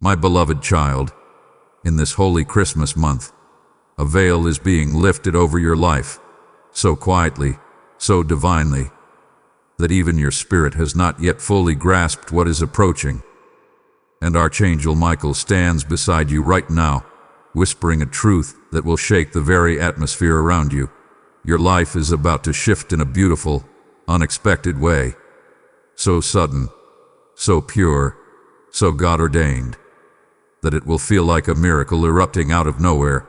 My beloved child, in this holy Christmas month, a veil is being lifted over your life, so quietly, so divinely, that even your spirit has not yet fully grasped what is approaching. And Archangel Michael stands beside you right now, whispering a truth that will shake the very atmosphere around you. Your life is about to shift in a beautiful, unexpected way. So sudden, so pure, so God-ordained, that it will feel like a miracle erupting out of nowhere.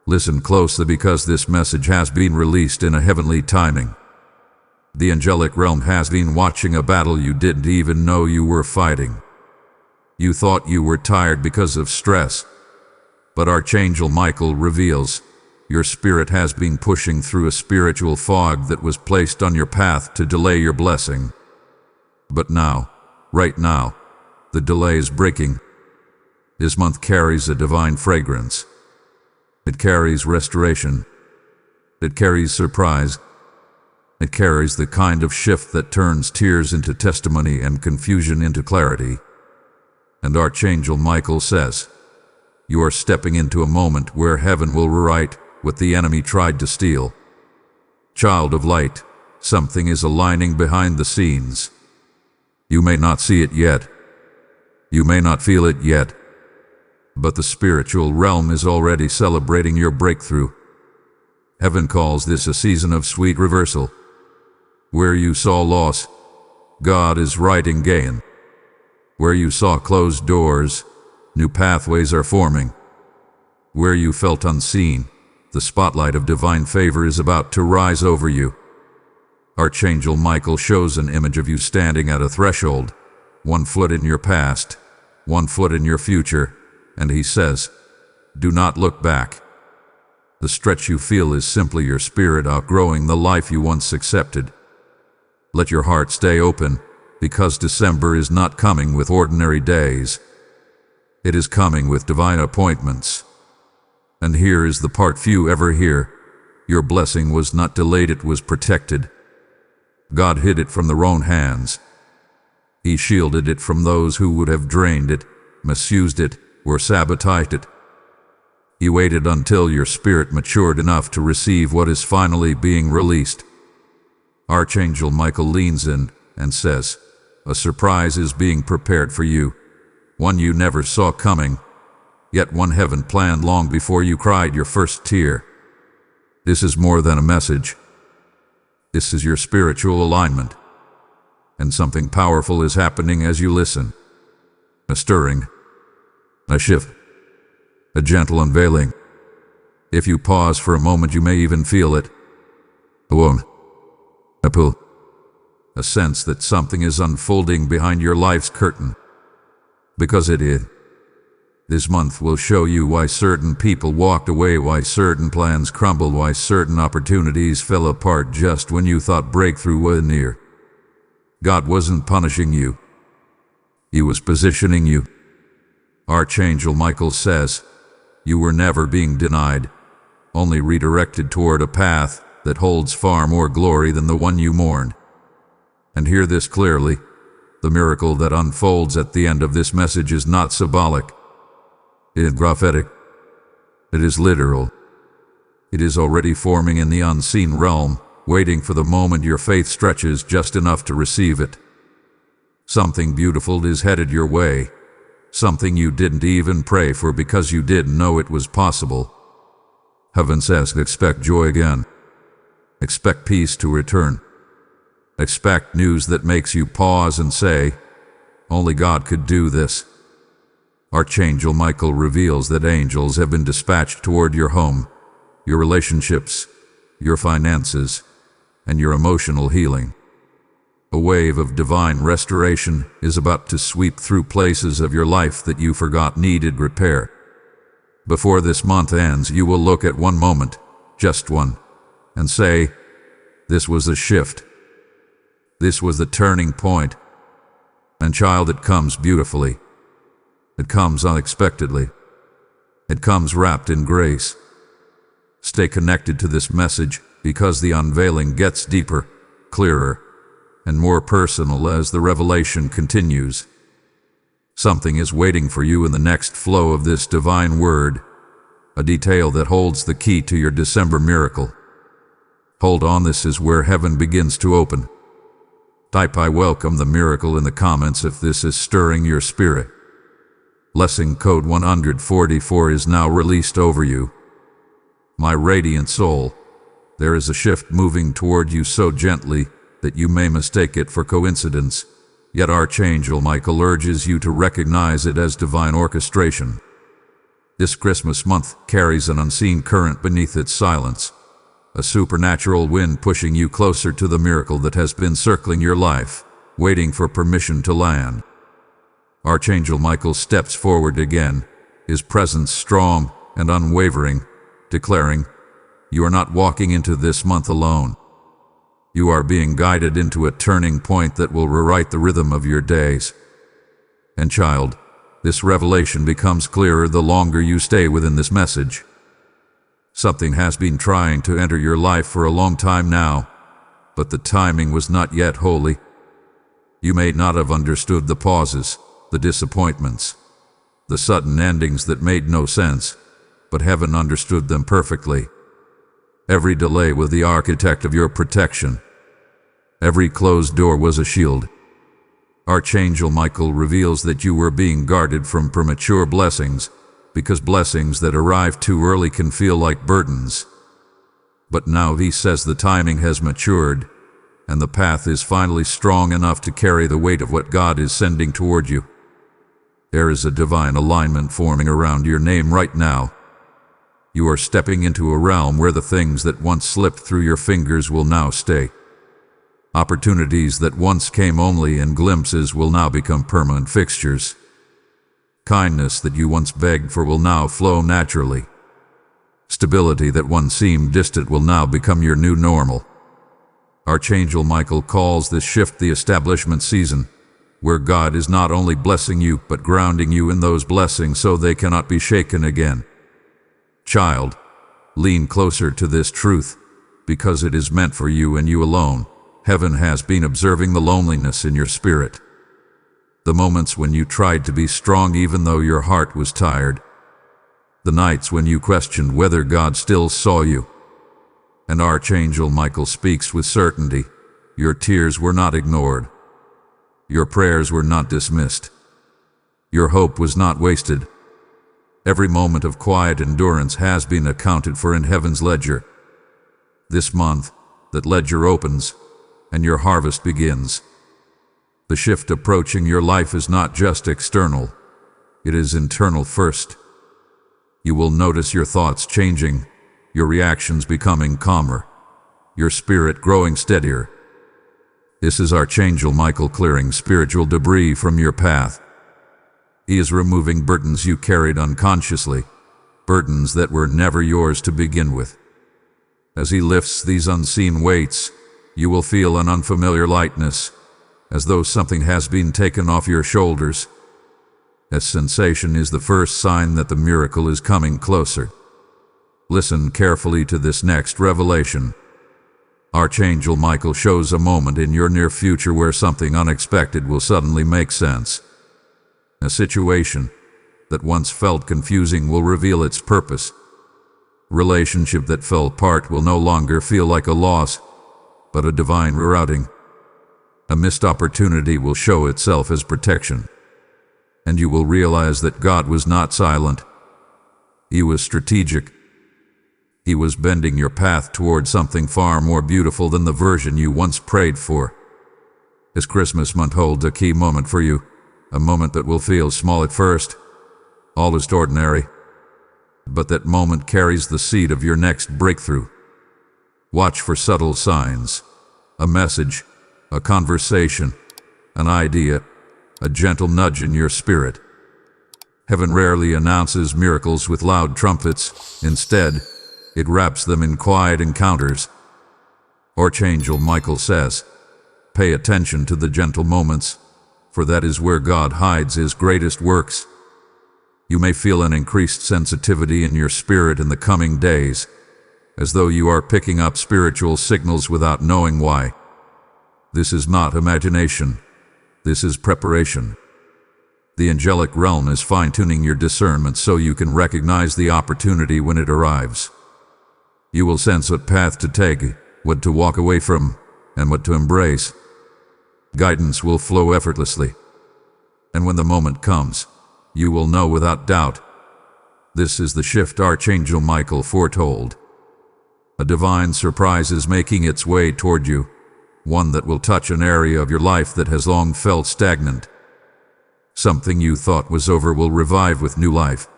Listen closely, because this message has been released in a heavenly timing. The angelic realm has been watching a battle you didn't even know you were fighting. You thought you were tired because of stress, but Archangel Michael reveals your spirit has been pushing through a spiritual fog that was placed on your path to delay your blessing. But now, right now, the delay is breaking. This month carries a divine fragrance. It carries restoration. It carries surprise. It carries the kind of shift that turns tears into testimony and confusion into clarity. And Archangel Michael says, you are stepping into a moment where heaven will rewrite what the enemy tried to steal. Child of light, something is aligning behind the scenes. You may not see it yet. You may not feel it yet. But the spiritual realm is already celebrating your breakthrough. Heaven calls this a season of sweet reversal. Where you saw loss, God is writing gain. Where you saw closed doors, new pathways are forming. Where you felt unseen, the spotlight of divine favor is about to rise over you. Archangel Michael shows an image of you standing at a threshold, 1 foot in your past, 1 foot in your future, and he says, do not look back. The stretch you feel is simply your spirit outgrowing the life you once accepted. Let your heart stay open, because December is not coming with ordinary days. It is coming with divine appointments. And here is the part few ever hear. Your blessing was not delayed, it was protected. God hid it from the wrong hands. He shielded it from those who would have drained it, misused it, or sabotaged it. He waited until your spirit matured enough to receive what is finally being released. Archangel Michael leans in and says, a surprise is being prepared for you, one you never saw coming, yet one heaven planned long before you cried your first tear. This is more than a message. This is your spiritual alignment. And something powerful is happening as you listen. A stirring, a shift, a gentle unveiling. If you pause for a moment, you may even feel it. A warmth, a pull, a sense that something is unfolding behind your life's curtain. Because it is. This month will show you why certain people walked away, why certain plans crumbled, why certain opportunities fell apart just when you thought breakthrough was near. God wasn't punishing you. He was positioning you. Archangel Michael says, you were never being denied, only redirected toward a path that holds far more glory than the one you mourned. And hear this clearly, the miracle that unfolds at the end of this message is not symbolic. It is prophetic. It is literal. It is already forming in the unseen realm, waiting for the moment your faith stretches just enough to receive it. Something beautiful is headed your way, something you didn't even pray for because you didn't know it was possible. Heaven says, expect joy again. Expect peace to return. Expect news that makes you pause and say, only God could do this. Archangel Michael reveals that angels have been dispatched toward your home, your relationships, your finances, and your emotional healing. A wave of divine restoration is about to sweep through places of your life that you forgot needed repair. Before this month ends, you will look at one moment, just one, and say, this was a shift. This was the turning point. And child, it comes beautifully. It comes unexpectedly. It comes wrapped in grace. Stay connected to this message, because the unveiling gets deeper, clearer, and more personal as the revelation continues. Something is waiting for you in the next flow of this divine word, a detail that holds the key to your December miracle. Hold on, this is where heaven begins to open. Type "I welcome the miracle" in the comments if this is stirring your spirit. Blessing code 144 is now released over you. My radiant soul, there is a shift moving toward you so gently that you may mistake it for coincidence, yet Archangel Michael urges you to recognize it as divine orchestration. This Christmas month carries an unseen current beneath its silence, a supernatural wind pushing you closer to the miracle that has been circling your life, waiting for permission to land. Archangel Michael steps forward again, his presence strong and unwavering, declaring, "You are not walking into this month alone. You are being guided into a turning point that will rewrite the rhythm of your days." And child, this revelation becomes clearer the longer you stay within this message. Something has been trying to enter your life for a long time now, but the timing was not yet holy. You may not have understood the pauses, the disappointments, the sudden endings that made no sense, but heaven understood them perfectly. Every delay was the architect of your protection. Every closed door was a shield. Archangel Michael reveals that you were being guarded from premature blessings, because blessings that arrive too early can feel like burdens. But now he says the timing has matured, and the path is finally strong enough to carry the weight of what God is sending toward you. There is a divine alignment forming around your name right now. You are stepping into a realm where the things that once slipped through your fingers will now stay. Opportunities that once came only in glimpses will now become permanent fixtures. Kindness that you once begged for will now flow naturally. Stability that once seemed distant will now become your new normal. Archangel Michael calls this shift the establishment season, where God is not only blessing you but grounding you in those blessings so they cannot be shaken again. Child, lean closer to this truth, because it is meant for you and you alone. Heaven has been observing the loneliness in your spirit. The moments when you tried to be strong even though your heart was tired. The nights when you questioned whether God still saw you. And Archangel Michael speaks with certainty. Your tears were not ignored. Your prayers were not dismissed. Your hope was not wasted. Every moment of quiet endurance has been accounted for in heaven's ledger. This month, that ledger opens, and your harvest begins. The shift approaching your life is not just external, it is internal first. You will notice your thoughts changing, your reactions becoming calmer, your spirit growing steadier. This is Archangel Michael clearing spiritual debris from your path. He is removing burdens you carried unconsciously, burdens that were never yours to begin with. As he lifts these unseen weights, you will feel an unfamiliar lightness, as though something has been taken off your shoulders. This sensation is the first sign that the miracle is coming closer. Listen carefully to this next revelation. Archangel Michael shows a moment in your near future where something unexpected will suddenly make sense. A situation that once felt confusing will reveal its purpose. Relationship that fell apart will no longer feel like a loss, but a divine rerouting. A missed opportunity will show itself as protection. And you will realize that God was not silent. He was strategic. He was bending your path toward something far more beautiful than the version you once prayed for. This Christmas month holds a key moment for you, a moment that will feel small at first, almost ordinary, but that moment carries the seed of your next breakthrough. Watch for subtle signs, a message, a conversation, an idea, a gentle nudge in your spirit. Heaven rarely announces miracles with loud trumpets. Instead, it wraps them in quiet encounters. Archangel Michael says, "Pay attention to the gentle moments, for that is where God hides his greatest works." You may feel an increased sensitivity in your spirit in the coming days, as though you are picking up spiritual signals without knowing why. This is not imagination. This is preparation. The angelic realm is fine-tuning your discernment so you can recognize the opportunity when it arrives. You will sense what path to take, what to walk away from, and what to embrace. Guidance will flow effortlessly. And when the moment comes, you will know without doubt. This is the shift Archangel Michael foretold. A divine surprise is making its way toward you, one that will touch an area of your life that has long felt stagnant. Something you thought was over will revive with new life.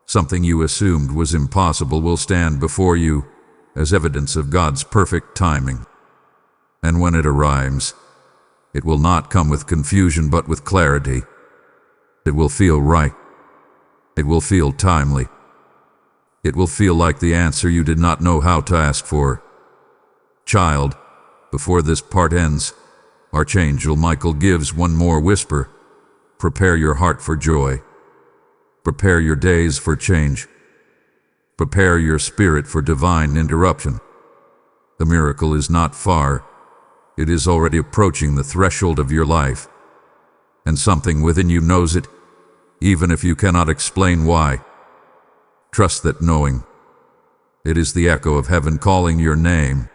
Something you assumed was impossible will stand before you as evidence of God's perfect timing. And when it arrives, it will not come with confusion but with clarity. It will feel right. It will feel timely. It will feel like the answer you did not know how to ask for. Child, before this part ends, Archangel Michael gives one more whisper. Prepare your heart for joy. Prepare your days for change. Prepare your spirit for divine interruption. The miracle is not far. It is already approaching the threshold of your life. And something within you knows it, even if you cannot explain why. Trust that knowing. It is the echo of heaven calling your name.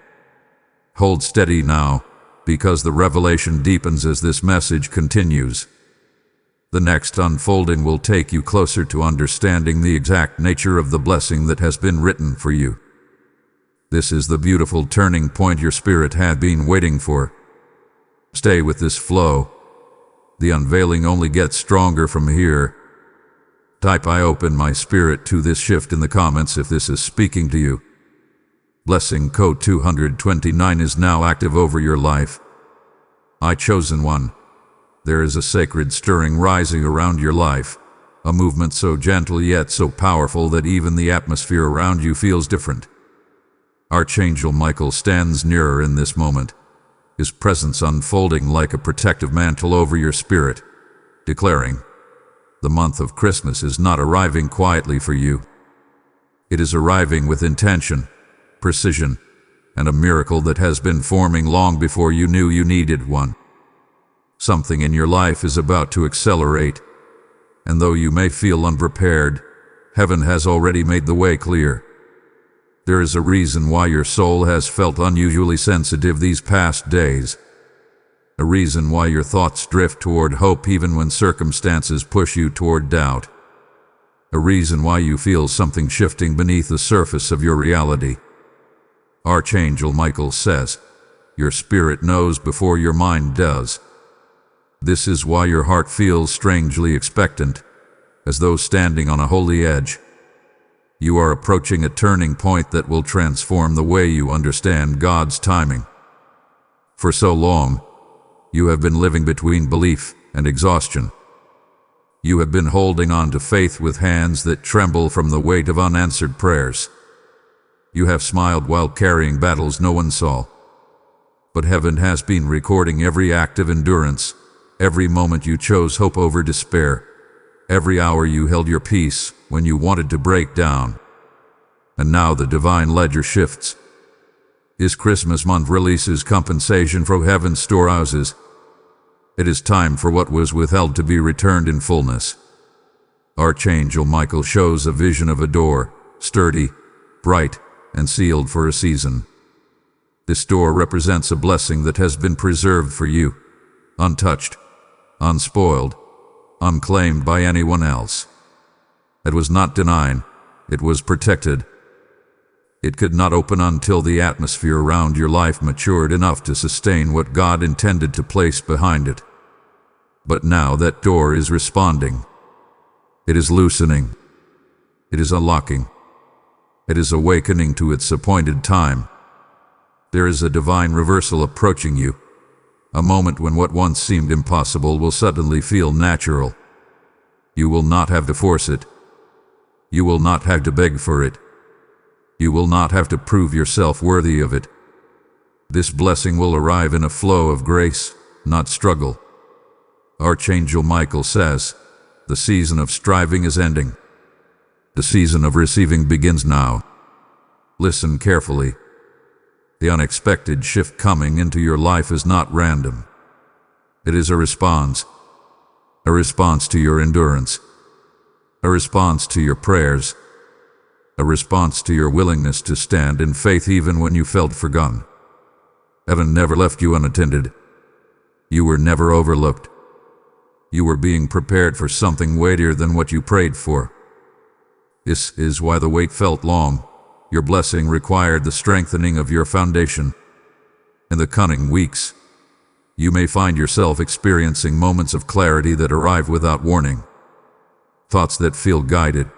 Hold steady now, because the revelation deepens as this message continues. The next unfolding will take you closer to understanding the exact nature of the blessing that has been written for you. This is the beautiful turning point your spirit had been waiting for. Stay with this flow. The unveiling only gets stronger from here. Type "I open my spirit to this shift" in the comments if this is speaking to you. Blessing code 229 is now active over your life. I chosen one. There is a sacred stirring rising around your life, a movement so gentle yet so powerful that even the atmosphere around you feels different. Archangel Michael stands nearer in this moment, his presence unfolding like a protective mantle over your spirit, declaring, the month of Christmas is not arriving quietly for you. It is arriving with intention, precision, and a miracle that has been forming long before you knew you needed one. Something in your life is about to accelerate, and though you may feel unprepared, heaven has already made the way clear. There is a reason why your soul has felt unusually sensitive these past days. A reason why your thoughts drift toward hope even when circumstances push you toward doubt. A reason why you feel something shifting beneath the surface of your reality. Archangel Michael says, your spirit knows before your mind does. This is why your heart feels strangely expectant, as though standing on a holy edge. You are approaching a turning point that will transform the way you understand God's timing. For so long, you have been living between belief and exhaustion. You have been holding on to faith with hands that tremble from the weight of unanswered prayers. You have smiled while carrying battles no one saw. But heaven has been recording every act of endurance, every moment you chose hope over despair, every hour you held your peace when you wanted to break down. And now the divine ledger shifts. His Christmas month releases compensation from heaven's storehouses. It is time for what was withheld to be returned in fullness. Archangel Michael shows a vision of a door, sturdy, bright, and sealed for a season. This door represents a blessing that has been preserved for you, untouched, unspoiled, unclaimed by anyone else. It was not denied, it was protected. It could not open until the atmosphere around your life matured enough to sustain what God intended to place behind it. But now that door is responding. It is loosening. It is unlocking. It is awakening to its appointed time. There is a divine reversal approaching you, a moment when what once seemed impossible will suddenly feel natural. You will not have to force it. You will not have to beg for it. You will not have to prove yourself worthy of it. This blessing will arrive in a flow of grace, not struggle. Archangel Michael says, the season of striving is ending. The season of receiving begins now. Listen carefully. The unexpected shift coming into your life is not random. It is a response. a response to your endurance, a response to your prayers, a response to your willingness to stand in faith even when you felt forgotten. Heaven never left you unattended. You were never overlooked. You were being prepared for something weightier than what you prayed for. This is why the wait felt long. Your blessing required the strengthening of your foundation. In the coming weeks, you may find yourself experiencing moments of clarity that arrive without warning. Thoughts that feel guided.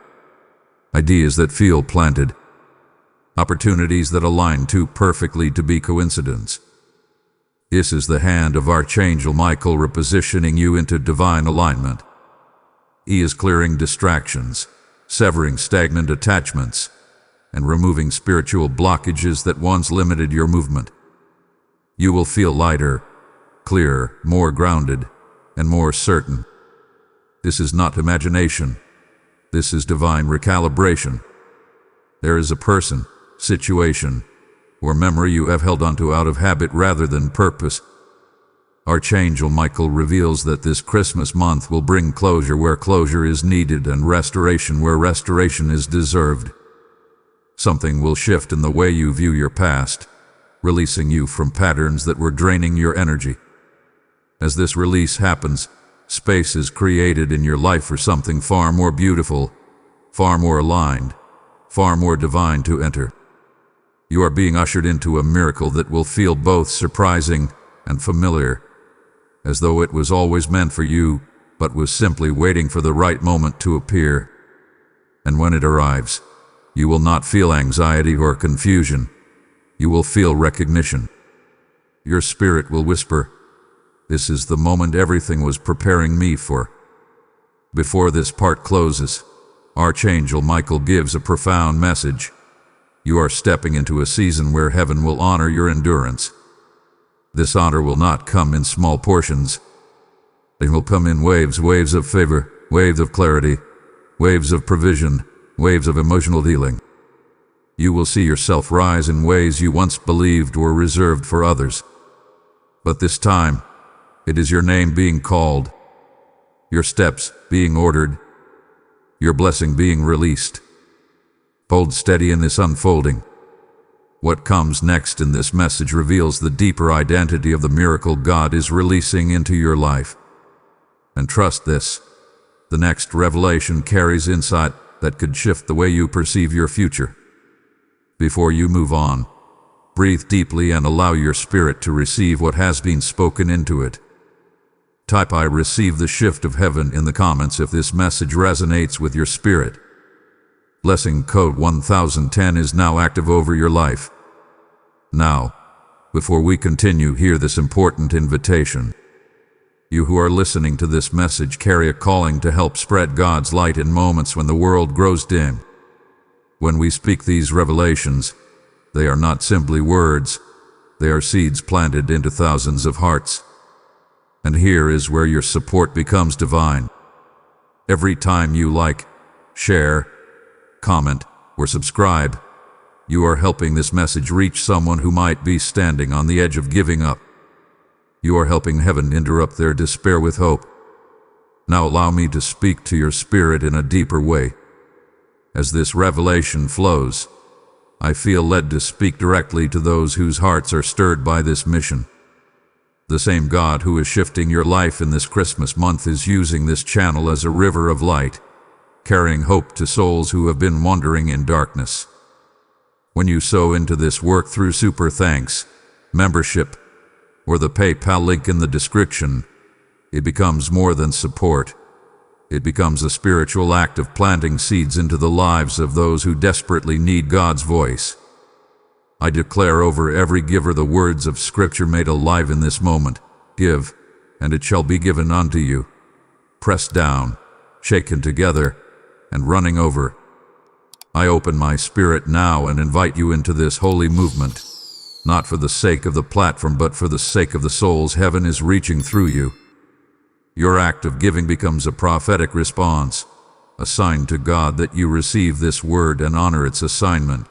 Ideas that feel planted. Opportunities that align too perfectly to be coincidence. This is the hand of Archangel Michael repositioning you into divine alignment. He is clearing distractions, severing stagnant attachments, and removing spiritual blockages that once limited your movement. You will feel lighter, clearer, more grounded, and more certain. This is not imagination. This is divine recalibration. There is a person, situation, or memory you have held onto out of habit rather than purpose. Archangel Michael reveals that this Christmas month will bring closure where closure is needed and restoration where restoration is deserved. Something will shift in the way you view your past, releasing you from patterns that were draining your energy. As this release happens, space is created in your life for something far more beautiful, far more aligned, far more divine to enter. You are being ushered into a miracle that will feel both surprising and familiar, as though it was always meant for you, but was simply waiting for the right moment to appear. And when it arrives, you will not feel anxiety or confusion. You will feel recognition. Your spirit will whisper, "This is the moment everything was preparing me for." Before this part closes, Archangel Michael gives a profound message. You are stepping into a season where heaven will honor your endurance. This honor will not come in small portions. It will come in waves, waves of favor, waves of clarity, waves of provision, waves of emotional healing. You will see yourself rise in ways you once believed were reserved for others. But this time, it is your name being called, your steps being ordered, your blessing being released. Hold steady in this unfolding. What comes next in this message reveals the deeper identity of the miracle God is releasing into your life. And trust this, the next revelation carries insight that could shift the way you perceive your future. Before you move on, breathe deeply and allow your spirit to receive what has been spoken into it. Type "I receive the shift of heaven" in the comments if this message resonates with your spirit. Blessing code 1010 is now active over your life. Now, before we continue, hear this important invitation. You who are listening to this message carry a calling to help spread God's light in moments when the world grows dim. When we speak these revelations, they are not simply words, they are seeds planted into thousands of hearts. And here is where your support becomes divine. Every time you like, share, comment, or subscribe, you are helping this message reach someone who might be standing on the edge of giving up. You are helping heaven interrupt their despair with hope. Now allow me to speak to your spirit in a deeper way. As this revelation flows, I feel led to speak directly to those whose hearts are stirred by this mission. The same God who is shifting your life in this Christmas month is using this channel as a river of light, carrying hope to souls who have been wandering in darkness. When you sow into this work through Super Thanks, membership, or the PayPal link in the description, it becomes more than support. It becomes a spiritual act of planting seeds into the lives of those who desperately need God's voice. I declare over every giver the words of Scripture made alive in this moment. Give, and it shall be given unto you. Pressed down, shaken together, and running over. I open my spirit now and invite you into this holy movement, not for the sake of the platform but for the sake of the souls heaven is reaching through you. Your act of giving becomes a prophetic response, a sign to God that you receive this word and honor its assignment.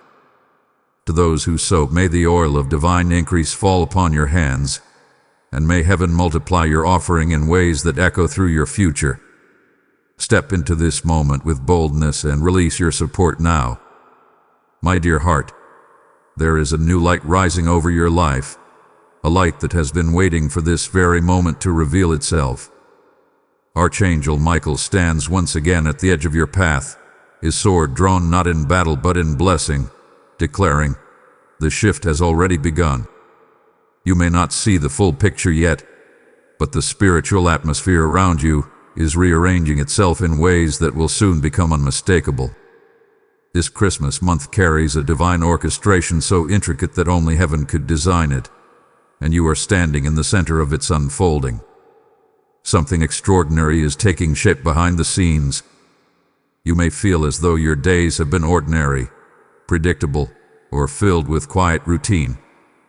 To those who sow, may the oil of divine increase fall upon your hands. and may heaven multiply your offering in ways that echo through your future. Step into this moment with boldness and release your support now. My dear heart, there is a new light rising over your life, a light that has been waiting for this very moment to reveal itself. Archangel Michael stands once again at the edge of your path, his sword drawn not in battle but in blessing, declaring, "The shift has already begun." You may not see the full picture yet, but the spiritual atmosphere around you is rearranging itself in ways that will soon become unmistakable. This Christmas month carries a divine orchestration so intricate that only heaven could design it, and you are standing in the center of its unfolding. Something extraordinary is taking shape behind the scenes. You may feel as though your days have been ordinary, predictable, or filled with quiet routine,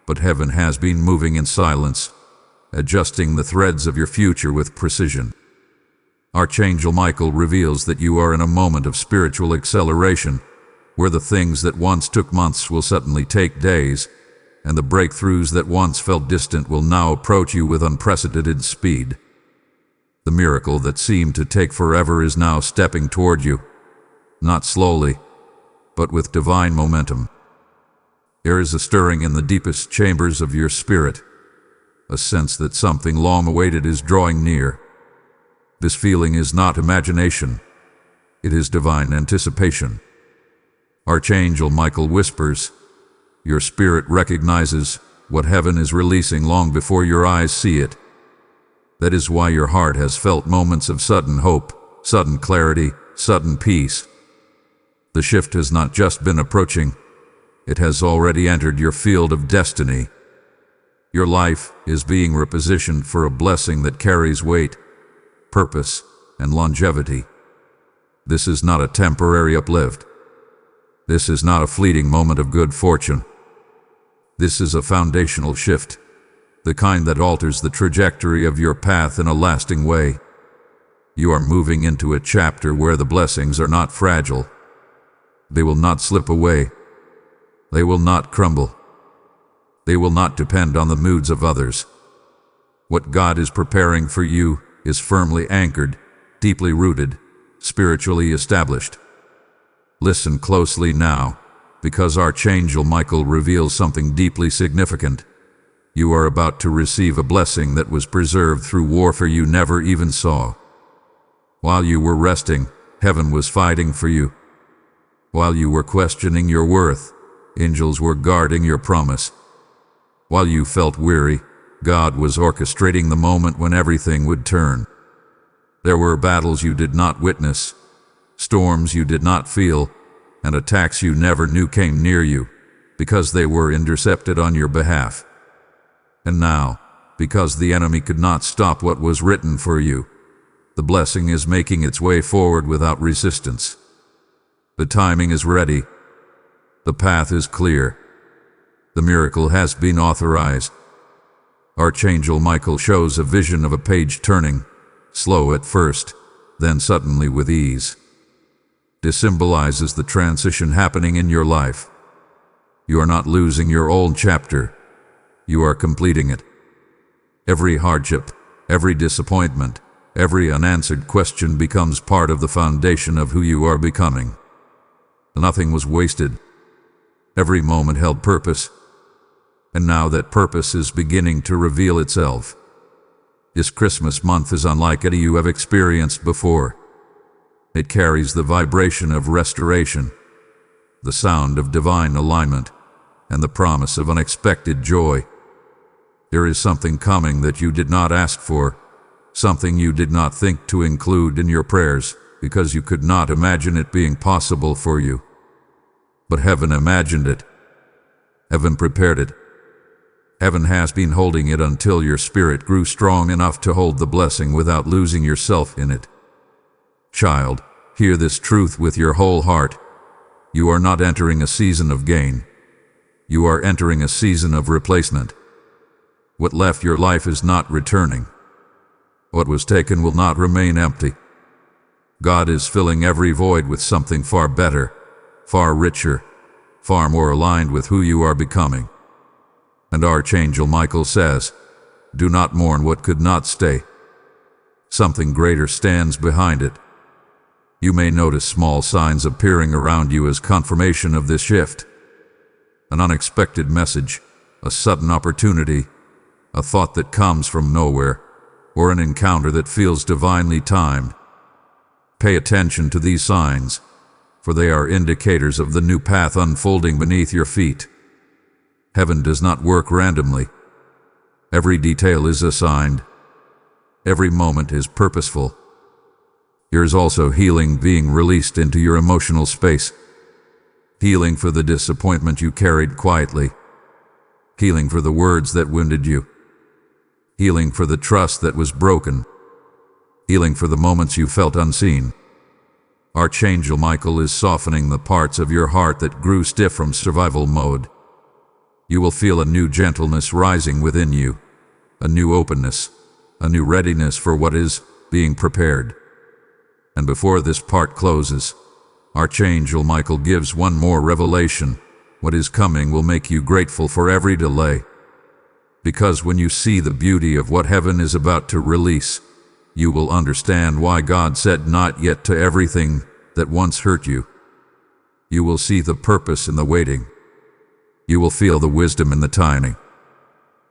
but heaven has been moving in silence, adjusting the threads of your future with precision. Archangel Michael reveals that you are in a moment of spiritual acceleration, where the things that once took months will suddenly take days, and the breakthroughs that once felt distant will now approach you with unprecedented speed. The miracle that seemed to take forever is now stepping toward you, not slowly, but with divine momentum. There is a stirring in the deepest chambers of your spirit, a sense that something long awaited is drawing near. This feeling is not imagination, it is divine anticipation. Archangel Michael whispers, your spirit recognizes what heaven is releasing long before your eyes see it. That is why your heart has felt moments of sudden hope, sudden clarity, sudden peace. The shift has not just been approaching, it has already entered your field of destiny. Your life is being repositioned for a blessing that carries weight, purpose, and longevity. This is not a temporary uplift. This is not a fleeting moment of good fortune. This is a foundational shift, the kind that alters the trajectory of your path in a lasting way. You are moving into a chapter where the blessings are not fragile. They will not slip away. They will not crumble. They will not depend on the moods of others. What God is preparing for you is firmly anchored, deeply rooted, spiritually established. Listen closely now, because Archangel Michael reveals something deeply significant. You are about to receive a blessing that was preserved through warfare you never even saw. While you were resting, heaven was fighting for you. While you were questioning your worth, angels were guarding your promise. While you felt weary, God was orchestrating the moment when everything would turn. There were battles you did not witness, storms you did not feel, and attacks you never knew came near you, because they were intercepted on your behalf. And now, because the enemy could not stop what was written for you, the blessing is making its way forward without resistance. The timing is ready. The path is clear. The miracle has been authorized. Archangel Michael shows a vision of a page turning, slow at first, then suddenly with ease. This symbolizes the transition happening in your life. You are not losing your old chapter. You are completing it. Every hardship, every disappointment, every unanswered question becomes part of the foundation of who you are becoming. Nothing was wasted. Every moment held purpose. And now that purpose is beginning to reveal itself. This Christmas month is unlike any you have experienced before. It carries the vibration of restoration, the sound of divine alignment, and the promise of unexpected joy. There is something coming that you did not ask for, something you did not think to include in your prayers because you could not imagine it being possible for you. But heaven imagined it. Heaven prepared it. Heaven has been holding it until your spirit grew strong enough to hold the blessing without losing yourself in it. Child, hear this truth with your whole heart. You are not entering a season of gain. You are entering a season of replacement. What left your life is not returning. What was taken will not remain empty. God is filling every void with something far better, far richer, far more aligned with who you are becoming. And Archangel Michael says, Do not mourn what could not stay. Something greater stands behind it. You may notice small signs appearing around you as confirmation of this shift. An unexpected message, a sudden opportunity, a thought that comes from nowhere, or an encounter that feels divinely timed. Pay attention to these signs, for they are indicators of the new path unfolding beneath your feet. Heaven does not work randomly. Every detail is assigned. Every moment is purposeful. There is also healing being released into your emotional space. Healing for the disappointment you carried quietly. Healing for the words that wounded you. Healing for the trust that was broken. Healing for the moments you felt unseen. Archangel Michael is softening the parts of your heart that grew stiff from survival mode. You will feel a new gentleness rising within you, a new openness, a new readiness for what is being prepared. And before this part closes, Archangel Michael gives one more revelation. What is coming will make you grateful for every delay. Because when you see the beauty of what heaven is about to release, you will understand why God said not yet to everything that once hurt you. You will see the purpose in the waiting. You will feel the wisdom in the timing.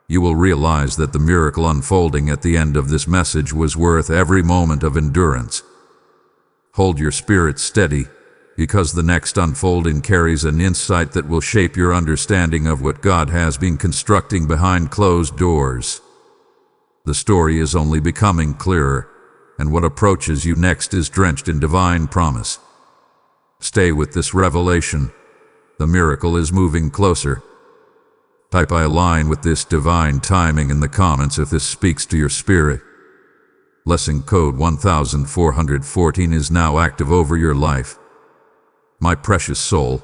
You will realize that the miracle unfolding at the end of this message was worth every moment of endurance. Hold your spirit steady, because the next unfolding carries an insight that will shape your understanding of what God has been constructing behind closed doors. The story is only becoming clearer, and what approaches you next is drenched in divine promise. Stay with this revelation. The miracle is moving closer. Type "I align with this divine timing" in the comments if this speaks to your spirit. Lesson code 1414 is now active over your life. My precious soul,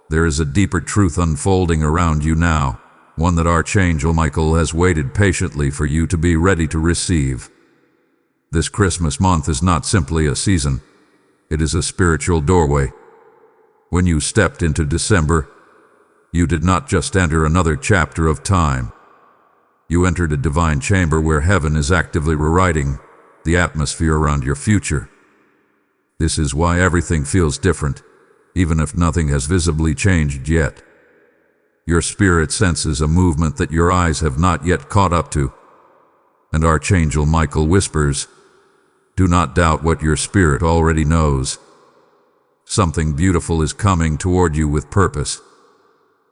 there is a deeper truth unfolding around you now, one that Archangel Michael has waited patiently for you to be ready to receive. This Christmas month is not simply a season, it is a spiritual doorway. When you stepped into December, you did not just enter another chapter of time. You entered a divine chamber where heaven is actively rewriting the atmosphere around your future. This is why everything feels different, even if nothing has visibly changed yet. Your spirit senses a movement that your eyes have not yet caught up to. And Archangel Michael whispers, "Do not doubt what your spirit already knows. Something beautiful is coming toward you with purpose."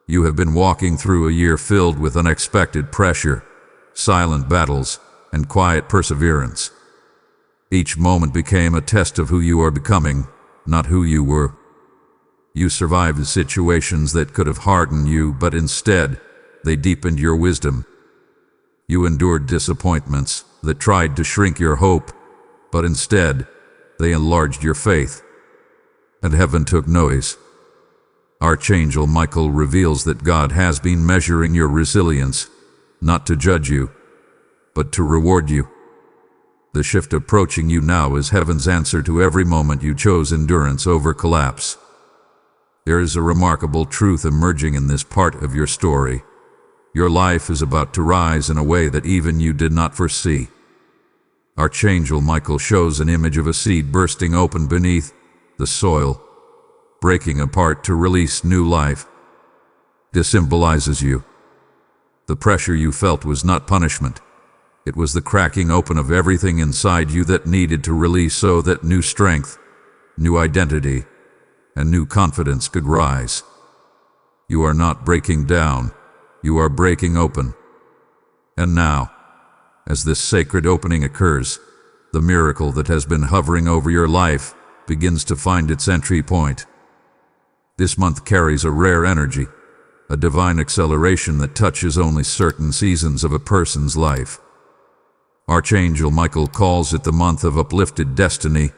You have been walking through a year filled with unexpected pressure, silent battles, and quiet perseverance. Each moment became a test of who you are becoming, not who you were. You survived situations that could have hardened you, but instead, they deepened your wisdom. You endured disappointments that tried to shrink your hope, but instead, they enlarged your faith. And heaven took notice. Archangel Michael reveals that God has been measuring your resilience, not to judge you, but to reward you. The shift approaching you now is heaven's answer to every moment you chose endurance over collapse. There is a remarkable truth emerging in this part of your story. Your life is about to rise in a way that even you did not foresee. Archangel Michael shows an image of a seed bursting open beneath the soil, breaking apart to release new life. This symbolizes you. The pressure you felt was not punishment. It was the cracking open of everything inside you that needed to release so that new strength, new identity, and new confidence could rise. You are not breaking down, you are breaking open. And now, as this sacred opening occurs, the miracle that has been hovering over your life begins to find its entry point. This month carries a rare energy, a divine acceleration that touches only certain seasons of a person's life. Archangel Michael calls it the month of uplifted destiny,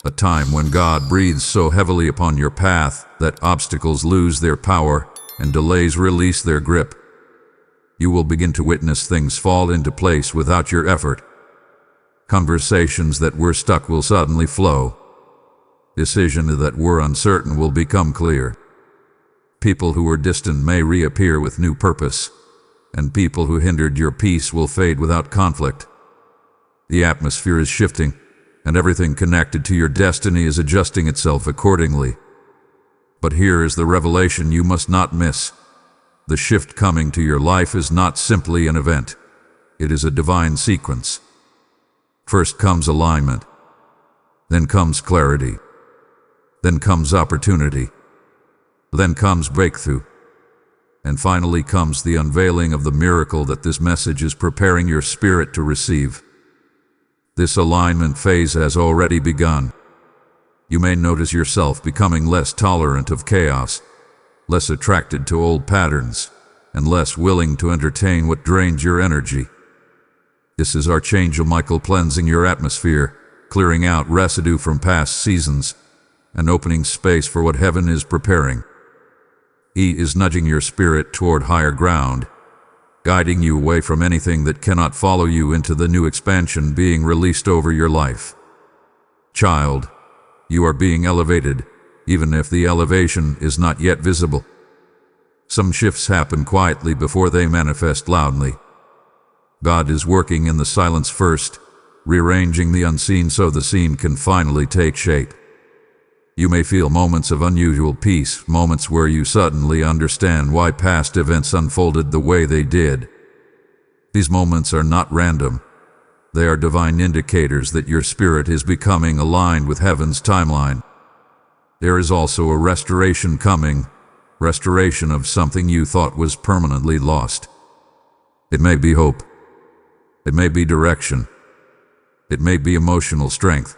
a time when God breathes so heavily upon your path that obstacles lose their power and delays release their grip. You will begin to witness things fall into place without your effort. Conversations that were stuck will suddenly flow. Decisions that were uncertain will become clear. People who were distant may reappear with new purpose. and people who hindered your peace will fade without conflict. The atmosphere is shifting, and everything connected to your destiny is adjusting itself accordingly. But here is the revelation you must not miss. The shift coming to your life is not simply an event. It is a divine sequence. First comes alignment. Then comes clarity. Then comes opportunity. Then comes breakthrough. And finally comes the unveiling of the miracle that this message is preparing your spirit to receive. This alignment phase has already begun. You may notice yourself becoming less tolerant of chaos, less attracted to old patterns, and less willing to entertain what drains your energy. This is Archangel Michael cleansing your atmosphere, clearing out residue from past seasons, and opening space for what heaven is preparing. He is nudging your spirit toward higher ground, guiding you away from anything that cannot follow you into the new expansion being released over your life. Child, you are being elevated, even if the elevation is not yet visible. Some shifts happen quietly before they manifest loudly. God is working in the silence first, rearranging the unseen so the seen can finally take shape. You may feel moments of unusual peace, moments where you suddenly understand why past events unfolded the way they did. These moments are not random. They are divine indicators that your spirit is becoming aligned with heaven's timeline. There is also a restoration coming, restoration of something you thought was permanently lost. It may be hope. It may be direction. It may be emotional strength.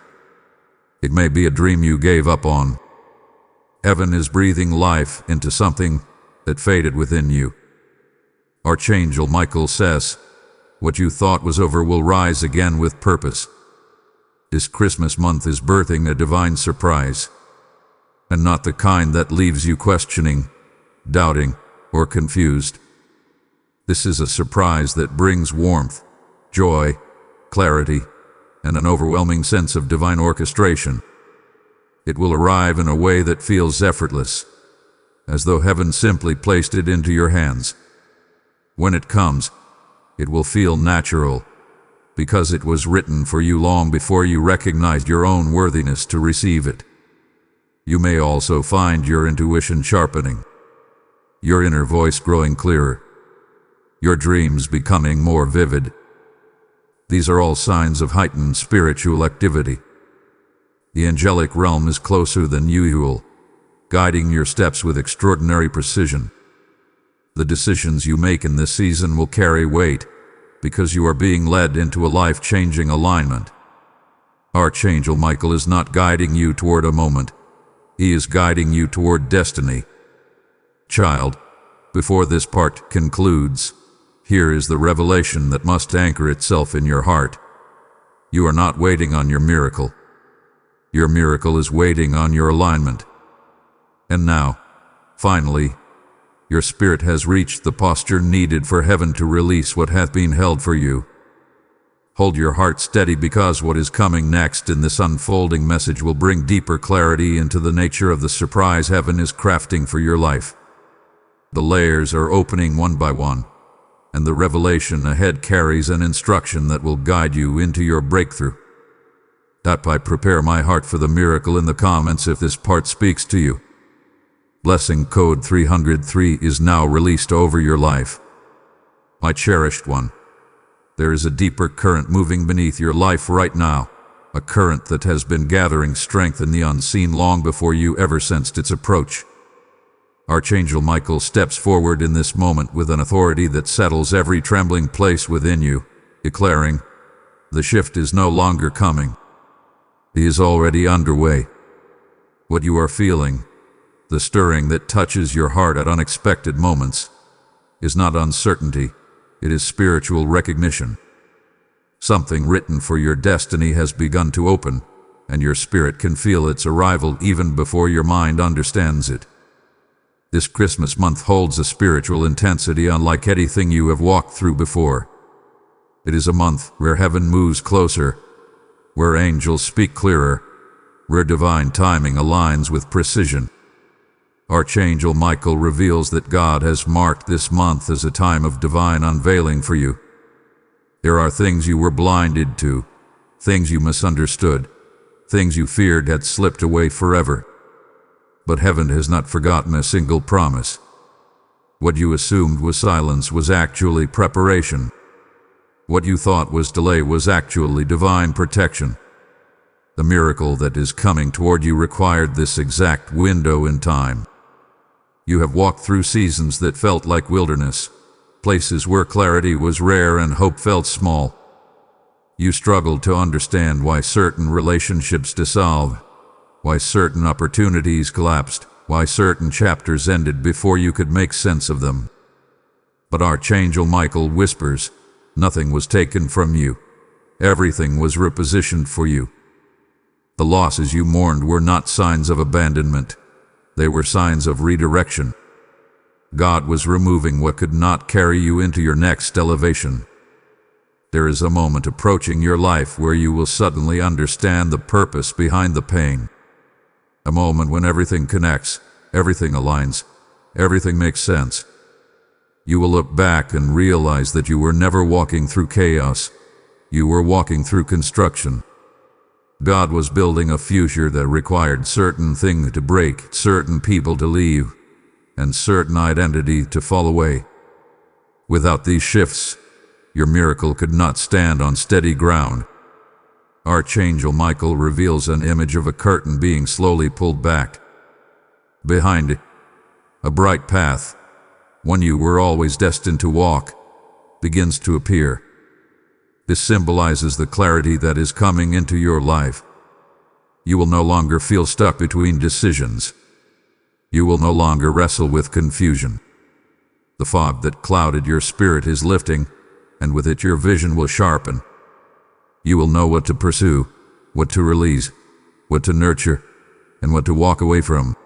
It may be a dream you gave up on. Heaven is breathing life into something that faded within you. Archangel Michael says, what you thought was over will rise again with purpose. This Christmas month is birthing a divine surprise, and not the kind that leaves you questioning, doubting, or confused. This is a surprise that brings warmth, joy, clarity, and an overwhelming sense of divine orchestration. It will arrive in a way that feels effortless, as though heaven simply placed it into your hands. When it comes, it will feel natural, because it was written for you long before you recognized your own worthiness to receive it. You may also find your intuition sharpening, your inner voice growing clearer, your dreams becoming more vivid. These are all signs of heightened spiritual activity. The angelic realm is closer than usual, guiding your steps with extraordinary precision. The decisions you make in this season will carry weight, because you are being led into a life-changing alignment. Archangel Michael is not guiding you toward a moment. He is guiding you toward destiny. Child, before this part concludes, here is the revelation that must anchor itself in your heart. You are not waiting on your miracle. Your miracle is waiting on your alignment. And now, finally, your spirit has reached the posture needed for heaven to release what hath been held for you. Hold your heart steady, because what is coming next in this unfolding message will bring deeper clarity into the nature of the surprise heaven is crafting for your life. The layers are opening one by one, and the revelation ahead carries an instruction that will guide you into your breakthrough. I prepare my heart for the miracle in the comments if this part speaks to you. Blessing code 303 is now released over your life. My cherished one, there is a deeper current moving beneath your life right now, a current that has been gathering strength in the unseen long before you ever sensed its approach. Archangel Michael steps forward in this moment with an authority that settles every trembling place within you, declaring, the shift is no longer coming. He is already underway. What you are feeling, the stirring that touches your heart at unexpected moments, is not uncertainty, it is spiritual recognition. Something written for your destiny has begun to open, and your spirit can feel its arrival even before your mind understands it. This Christmas month holds a spiritual intensity unlike anything you have walked through before. It is a month where heaven moves closer, where angels speak clearer, where divine timing aligns with precision. Archangel Michael reveals that God has marked this month as a time of divine unveiling for you. There are things you were blinded to, things you misunderstood, things you feared had slipped away forever. But heaven has not forgotten a single promise. What you assumed was silence was actually preparation. What you thought was delay was actually divine protection. The miracle that is coming toward you required this exact window in time. You have walked through seasons that felt like wilderness, places where clarity was rare and hope felt small. You struggled to understand why certain relationships dissolved, why certain opportunities collapsed, why certain chapters ended before you could make sense of them. But Archangel Michael whispers, nothing was taken from you. Everything was repositioned for you. The losses you mourned were not signs of abandonment. They were signs of redirection. God was removing what could not carry you into your next elevation. There is a moment approaching your life where you will suddenly understand the purpose behind the pain. A moment when everything connects, everything aligns, everything makes sense. You will look back and realize that you were never walking through chaos. You were walking through construction. God was building a future that required certain things to break, certain people to leave, and certain identity to fall away. Without these shifts, your miracle could not stand on steady ground. Archangel Michael reveals an image of a curtain being slowly pulled back. Behind it, a bright path, one you were always destined to walk, begins to appear. This symbolizes the clarity that is coming into your life. You will no longer feel stuck between decisions. You will no longer wrestle with confusion. The fog that clouded your spirit is lifting, and with it your vision will sharpen. You will know what to pursue, what to release, what to nurture, and what to walk away from.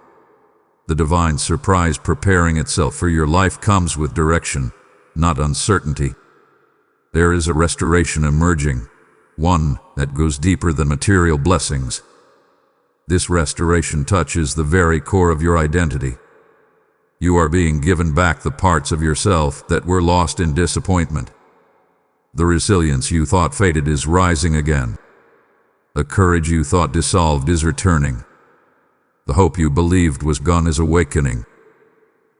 The divine surprise preparing itself for your life comes with direction, not uncertainty. There is a restoration emerging, one that goes deeper than material blessings. This restoration touches the very core of your identity. You are being given back the parts of yourself that were lost in disappointment. The resilience you thought faded is rising again. The courage you thought dissolved is returning. The hope you believed was gone is awakening.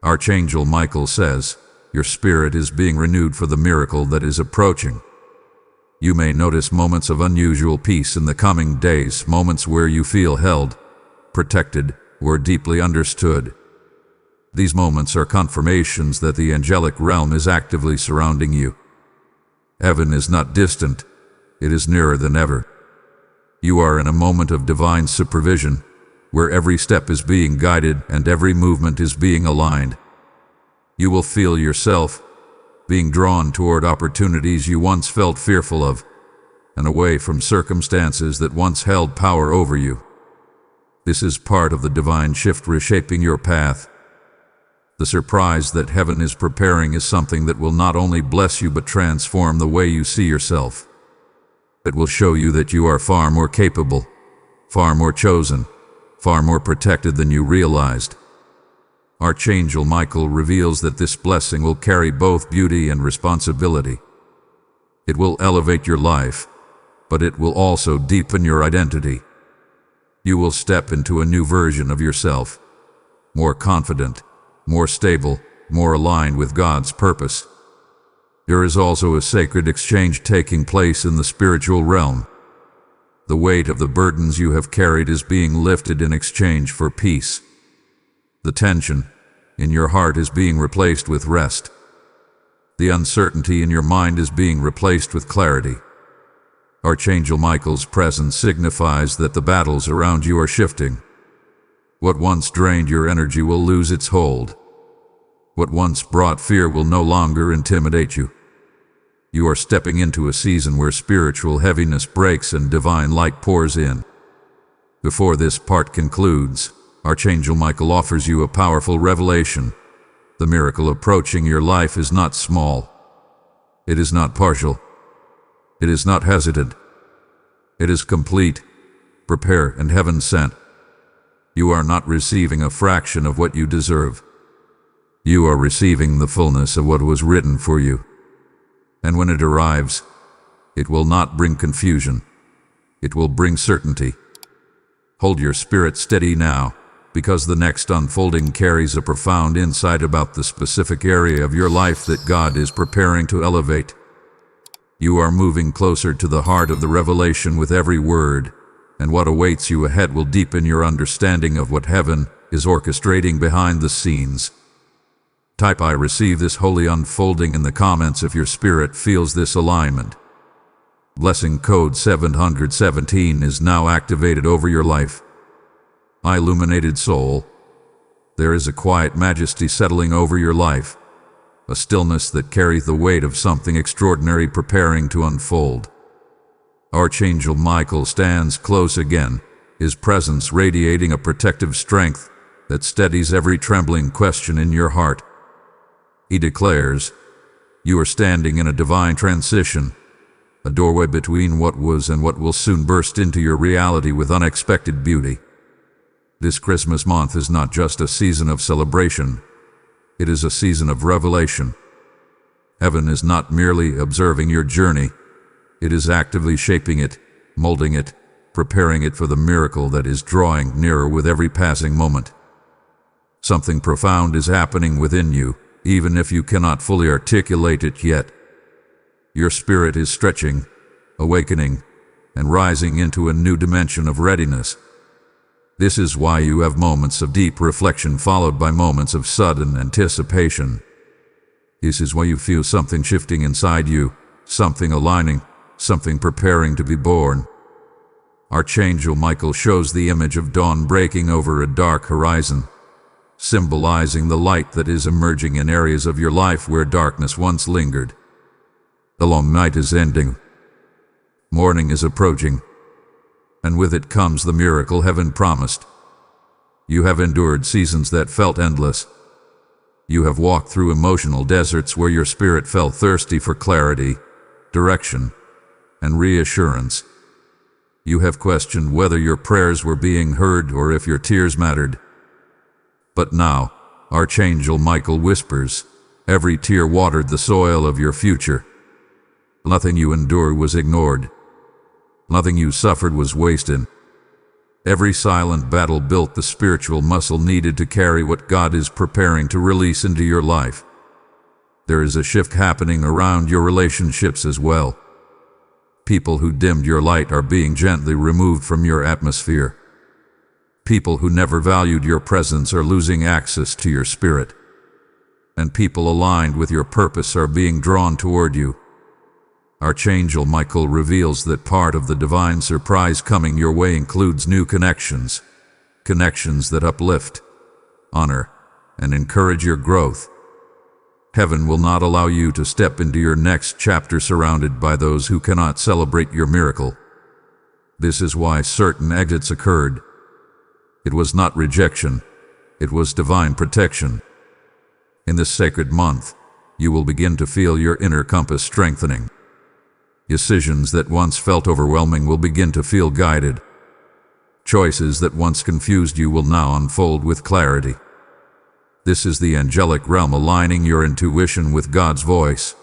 Archangel Michael says, your spirit is being renewed for the miracle that is approaching. You may notice moments of unusual peace in the coming days, moments where you feel held, protected, or deeply understood. These moments are confirmations that the angelic realm is actively surrounding you. Heaven is not distant, it is nearer than ever. You are in a moment of divine supervision, where every step is being guided and every movement is being aligned. You will feel yourself being drawn toward opportunities you once felt fearful of, and away from circumstances that once held power over you. This is part of the divine shift reshaping your path. The surprise that heaven is preparing is something that will not only bless you but transform the way you see yourself. It will show you that you are far more capable, far more chosen, far more protected than you realized. Archangel Michael reveals that this blessing will carry both beauty and responsibility. It will elevate your life, but it will also deepen your identity. You will step into a new version of yourself, more confident, more stable, more aligned with God's purpose. There is also a sacred exchange taking place in the spiritual realm. The weight of the burdens you have carried is being lifted in exchange for peace. The tension in your heart is being replaced with rest. The uncertainty in your mind is being replaced with clarity. Archangel Michael's presence signifies that the battles around you are shifting. What once drained your energy will lose its hold. What once brought fear will no longer intimidate you. You are stepping into a season where spiritual heaviness breaks and divine light pours in. Before this part concludes, Archangel Michael offers you a powerful revelation. The miracle approaching your life is not small. It is not partial. It is not hesitant. It is complete, prepared, and heaven sent. You are not receiving a fraction of what you deserve. You are receiving the fullness of what was written for you. And when it arrives, it will not bring confusion. It will bring certainty. Hold your spirit steady now, because the next unfolding carries a profound insight about the specific area of your life that God is preparing to elevate. You are moving closer to the heart of the revelation with every word, and what awaits you ahead will deepen your understanding of what heaven is orchestrating behind the scenes. Type "I receive this holy unfolding" in the comments if your spirit feels this alignment. Blessing code 717 is now activated over your life. Illuminated soul, there is a quiet majesty settling over your life, a stillness that carries the weight of something extraordinary preparing to unfold. Archangel Michael stands close again, his presence radiating a protective strength that steadies every trembling question in your heart. He declares, "You are standing in a divine transition, a doorway between what was and what will soon burst into your reality with unexpected beauty." This Christmas month is not just a season of celebration, it is a season of revelation. Heaven is not merely observing your journey, it is actively shaping it, molding it, preparing it for the miracle that is drawing nearer with every passing moment. Something profound is happening within you, even if you cannot fully articulate it yet. Your spirit is stretching, awakening, and rising into a new dimension of readiness. This is why you have moments of deep reflection followed by moments of sudden anticipation. This is why you feel something shifting inside you, something aligning, something preparing to be born. Archangel Michael shows the image of dawn breaking over a dark horizon, symbolizing the light that is emerging in areas of your life where darkness once lingered. The long night is ending. Morning is approaching. And with it comes the miracle heaven promised. You have endured seasons that felt endless. You have walked through emotional deserts where your spirit felt thirsty for clarity, direction, and reassurance. You have questioned whether your prayers were being heard or if your tears mattered. But now, Archangel Michael whispers, every tear watered the soil of your future. Nothing you endured was ignored. Nothing you suffered was wasted. Every silent battle built the spiritual muscle needed to carry what God is preparing to release into your life. There is a shift happening around your relationships as well. People who dimmed your light are being gently removed from your atmosphere. People who never valued your presence are losing access to your spirit. And people aligned with your purpose are being drawn toward you. Archangel Michael reveals that part of the divine surprise coming your way includes new connections, connections that uplift, honor, and encourage your growth. Heaven will not allow you to step into your next chapter surrounded by those who cannot celebrate your miracle. This is why certain exits occurred. It was not rejection, it was divine protection. In this sacred month, you will begin to feel your inner compass strengthening. Decisions that once felt overwhelming will begin to feel guided. Choices that once confused you will now unfold with clarity. This is the angelic realm aligning your intuition with God's voice.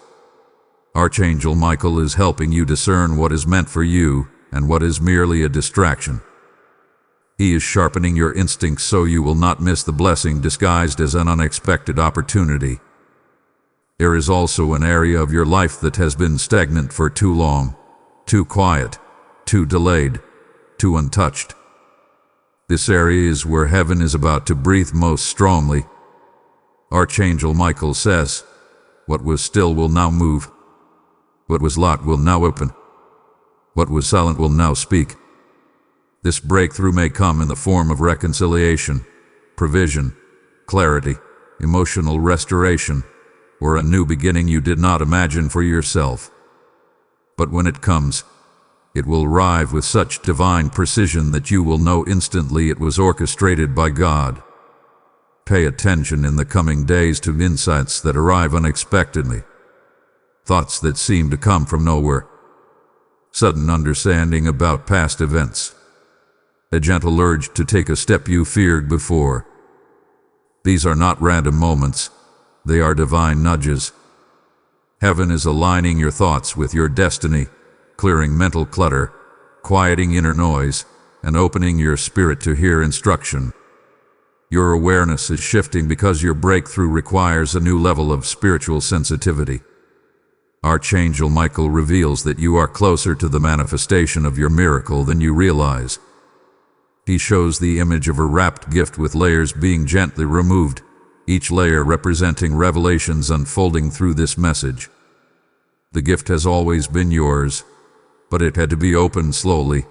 Archangel Michael is helping you discern what is meant for you and what is merely a distraction. He is sharpening your instincts so you will not miss the blessing disguised as an unexpected opportunity. There is also an area of your life that has been stagnant for too long, too quiet, too delayed, too untouched. This area is where heaven is about to breathe most strongly. Archangel Michael says, what was still will now move. What was locked will now open. What was silent will now speak. This breakthrough may come in the form of reconciliation, provision, clarity, emotional restoration, or a new beginning you did not imagine for yourself. But when it comes, it will arrive with such divine precision that you will know instantly it was orchestrated by God. Pay attention in the coming days to insights that arrive unexpectedly, thoughts that seem to come from nowhere, sudden understanding about past events, a gentle urge to take a step you feared before. These are not random moments, they are divine nudges. Heaven is aligning your thoughts with your destiny, clearing mental clutter, quieting inner noise, and opening your spirit to hear instruction. Your awareness is shifting because your breakthrough requires a new level of spiritual sensitivity. Archangel Michael reveals that you are closer to the manifestation of your miracle than you realize. He shows the image of a wrapped gift with layers being gently removed, each layer representing revelations unfolding through this message. The gift has always been yours, but it had to be opened slowly,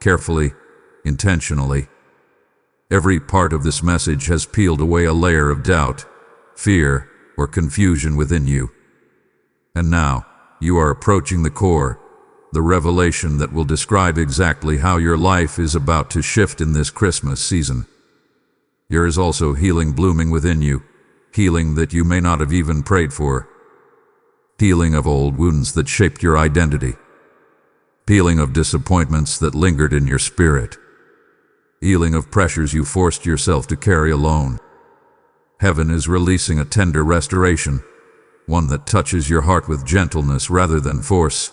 carefully, intentionally. Every part of this message has peeled away a layer of doubt, fear, or confusion within you. And now, you are approaching the core, the revelation that will describe exactly how your life is about to shift in this Christmas season. There is also healing blooming within you, healing that you may not have even prayed for. Healing of old wounds that shaped your identity. Healing of disappointments that lingered in your spirit. Healing of pressures you forced yourself to carry alone. Heaven is releasing a tender restoration, one that touches your heart with gentleness rather than force.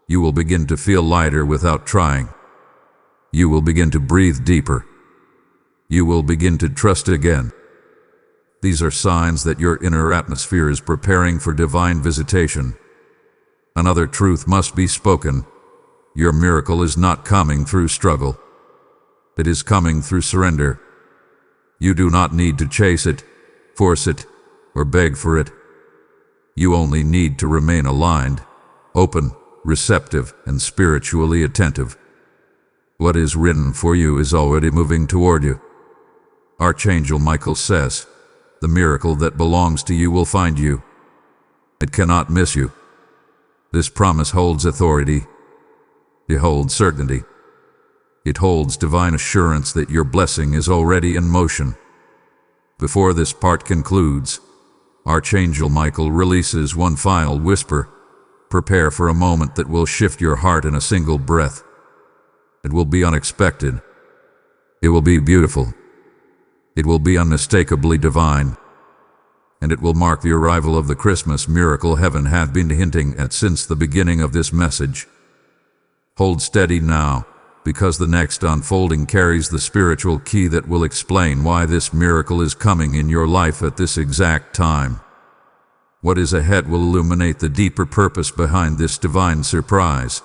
You will begin to feel lighter without trying. You will begin to breathe deeper. You will begin to trust again. These are signs that your inner atmosphere is preparing for divine visitation. Another truth must be spoken. Your miracle is not coming through struggle. It is coming through surrender. You do not need to chase it, force it, or beg for it. You only need to remain aligned, open, receptive, and spiritually attentive. What is written for you is already moving toward you. Archangel Michael says, the miracle that belongs to you will find you. It cannot miss you. This promise holds authority. It holds certainty. It holds divine assurance that your blessing is already in motion. Before this part concludes, Archangel Michael releases one final whisper. Prepare for a moment that will shift your heart in a single breath. It will be unexpected. It will be beautiful. It will be unmistakably divine. And it will mark the arrival of the Christmas miracle heaven had been hinting at since the beginning of this message. Hold steady now, because the next unfolding carries the spiritual key that will explain why this miracle is coming in your life at this exact time. What is ahead will illuminate the deeper purpose behind this divine surprise.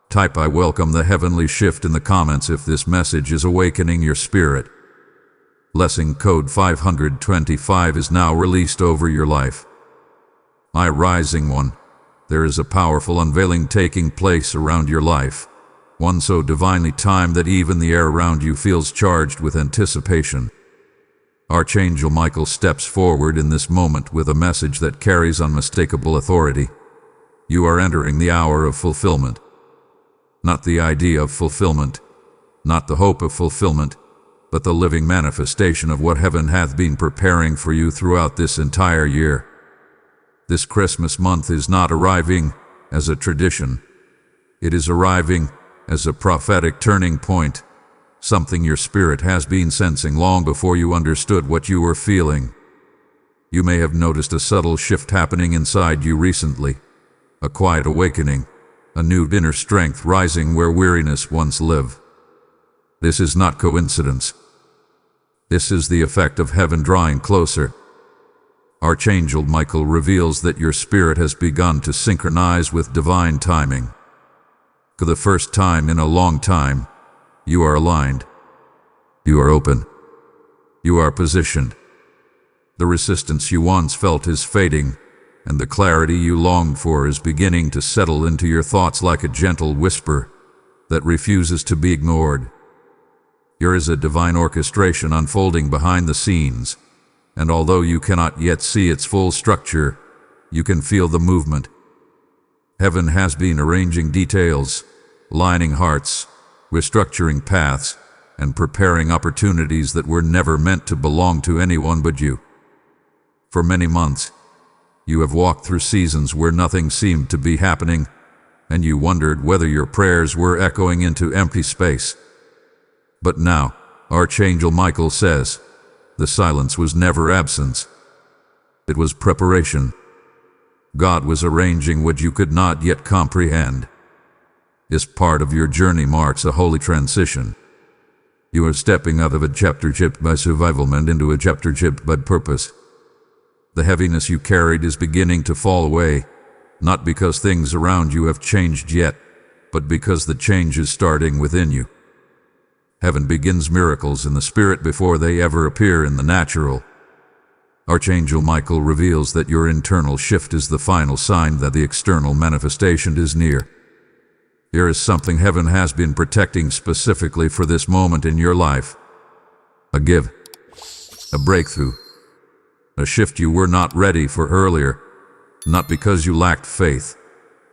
Type "I welcome the heavenly shift" in the comments if this message is awakening your spirit. Blessing code 525 is now released over your life. I Rising One, there is a powerful unveiling taking place around your life, one so divinely timed that even the air around you feels charged with anticipation. Archangel Michael steps forward in this moment with a message that carries unmistakable authority. You are entering the hour of fulfillment. Not the idea of fulfillment, not the hope of fulfillment, but the living manifestation of what heaven hath been preparing for you throughout this entire year. This Christmas month is not arriving as a tradition. It is arriving as a prophetic turning point, something your spirit has been sensing long before you understood what you were feeling. You may have noticed a subtle shift happening inside you recently, a quiet awakening, a new inner strength rising where weariness once lived. This is not coincidence. This is the effect of heaven drawing closer. Archangel Michael reveals that your spirit has begun to synchronize with divine timing. For the first time in a long time, you are aligned. You are open. You are positioned. The resistance you once felt is fading, and the clarity you longed for is beginning to settle into your thoughts like a gentle whisper that refuses to be ignored. There is a divine orchestration unfolding behind the scenes, and although you cannot yet see its full structure, you can feel the movement. Heaven has been arranging details, lining hearts, restructuring paths, and preparing opportunities that were never meant to belong to anyone but you. For many months, you have walked through seasons where nothing seemed to be happening, and you wondered whether your prayers were echoing into empty space. But now, Archangel Michael says, the silence was never absence. It was preparation. God was arranging what you could not yet comprehend. This part of your journey marks a holy transition. You are stepping out of a chapter shaped by survival and into a chapter shaped by purpose. The heaviness you carried is beginning to fall away, not because things around you have changed yet, but because the change is starting within you. Heaven begins miracles in the spirit before they ever appear in the natural. Archangel Michael reveals that your internal shift is the final sign that the external manifestation is near. Here is something heaven has been protecting specifically for this moment in your life. A give, a breakthrough, a shift you were not ready for earlier, not because you lacked faith,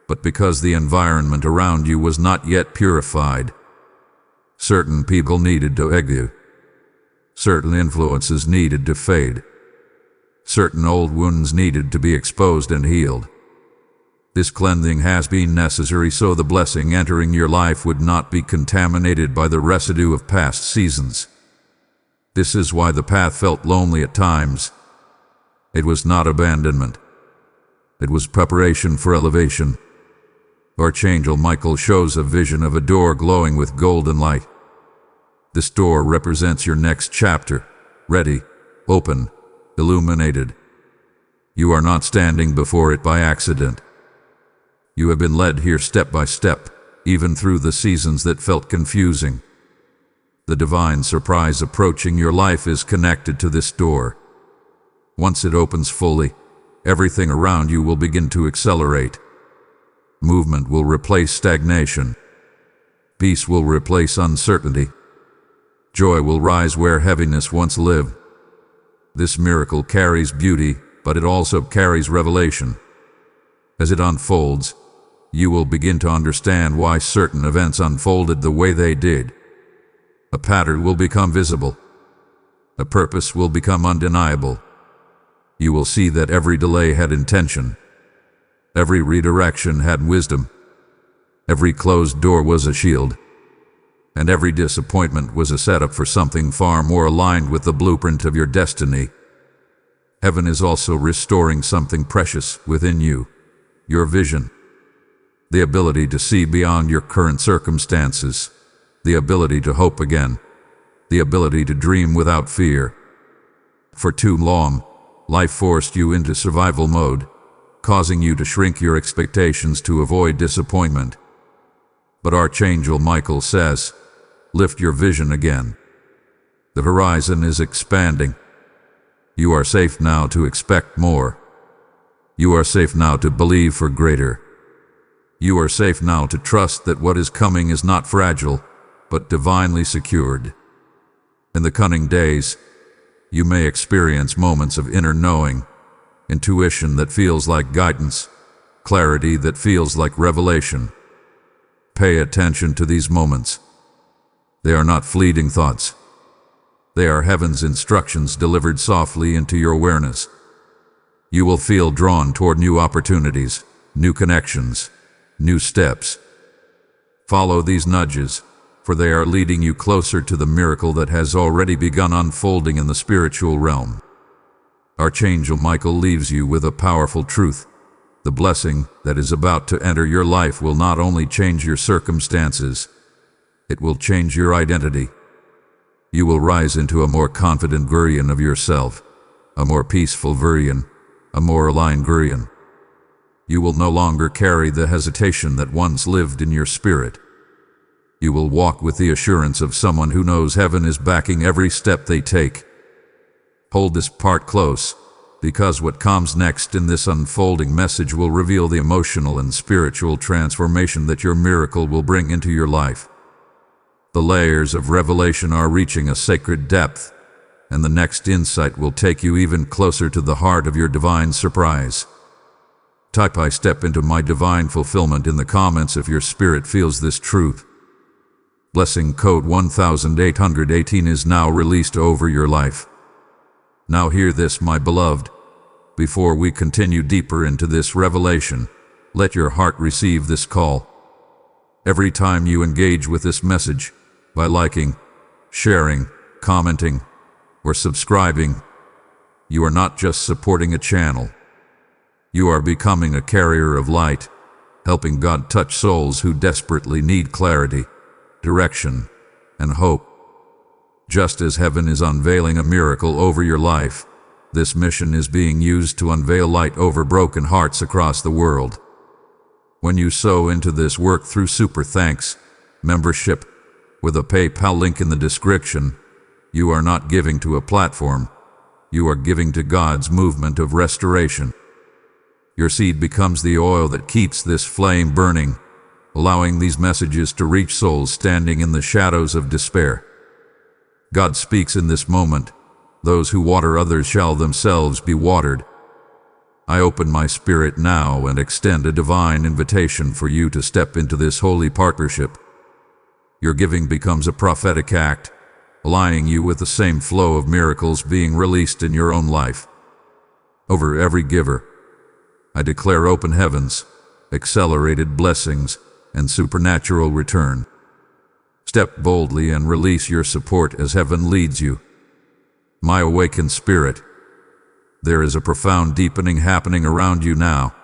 but because the environment around you was not yet purified. Certain people needed to exit you. Certain influences needed to fade. Certain old wounds needed to be exposed and healed. This cleansing has been necessary so the blessing entering your life would not be contaminated by the residue of past seasons. This is why the path felt lonely at times. It was not abandonment. It was preparation for elevation. Archangel Michael shows a vision of a door glowing with golden light. This door represents your next chapter, ready, open, illuminated. You are not standing before it by accident. You have been led here step by step, even through the seasons that felt confusing. The divine surprise approaching your life is connected to this door. Once it opens fully, everything around you will begin to accelerate. Movement will replace stagnation. Peace will replace uncertainty. Joy will rise where heaviness once lived. This miracle carries beauty, but it also carries revelation. As it unfolds, you will begin to understand why certain events unfolded the way they did. A pattern will become visible. A purpose will become undeniable. You will see that every delay had intention. Every redirection had wisdom. Every closed door was a shield. And every disappointment was a setup for something far more aligned with the blueprint of your destiny. Heaven is also restoring something precious within you, your vision. The ability to see beyond your current circumstances. The ability to hope again. The ability to dream without fear. For too long, life forced you into survival mode, causing you to shrink your expectations to avoid disappointment. But Archangel Michael says, lift your vision again. The horizon is expanding. You are safe now to expect more. You are safe now to believe for greater. You are safe now to trust that what is coming is not fragile, but divinely secured. In the coming days, you may experience moments of inner knowing, intuition that feels like guidance, clarity that feels like revelation. Pay attention to these moments. They are not fleeting thoughts. They are heaven's instructions delivered softly into your awareness. You will feel drawn toward new opportunities, new connections, new steps. Follow these nudges, for they are leading you closer to the miracle that has already begun unfolding in the spiritual realm. Archangel Michael leaves you with a powerful truth. The blessing that is about to enter your life will not only change your circumstances, it will change your identity. You will rise into a more confident version of yourself, a more peaceful version, a more aligned version. You will no longer carry the hesitation that once lived in your spirit. You will walk with the assurance of someone who knows heaven is backing every step they take. Hold this part close, because what comes next in this unfolding message will reveal the emotional and spiritual transformation that your miracle will bring into your life. The layers of revelation are reaching a sacred depth, and the next insight will take you even closer to the heart of your divine surprise. Type "I step into my divine fulfillment" in the comments if your spirit feels this truth. Blessing code 1818 is now released over your life. Now hear this, my beloved. Before we continue deeper into this revelation, let your heart receive this call. Every time you engage with this message, by liking, sharing, commenting, or subscribing, you are not just supporting a channel. You are becoming a carrier of light, helping God touch souls who desperately need clarity, direction, and hope. Just as heaven is unveiling a miracle over your life, this mission is being used to unveil light over broken hearts across the world. When you sow into this work through Super Thanks membership, with a PayPal link in the description, you are not giving to a platform. You are giving to God's movement of restoration. Your seed becomes the oil that keeps this flame burning, allowing these messages to reach souls standing in the shadows of despair. God speaks in this moment, "Those who water others shall themselves be watered." I open my spirit now and extend a divine invitation for you to step into this holy partnership. Your giving becomes a prophetic act, aligning you with the same flow of miracles being released in your own life. Over every giver, I declare open heavens, accelerated blessings, and supernatural return. Step boldly and release your support as heaven leads you. My awakened spirit, there is a profound deepening happening around you now,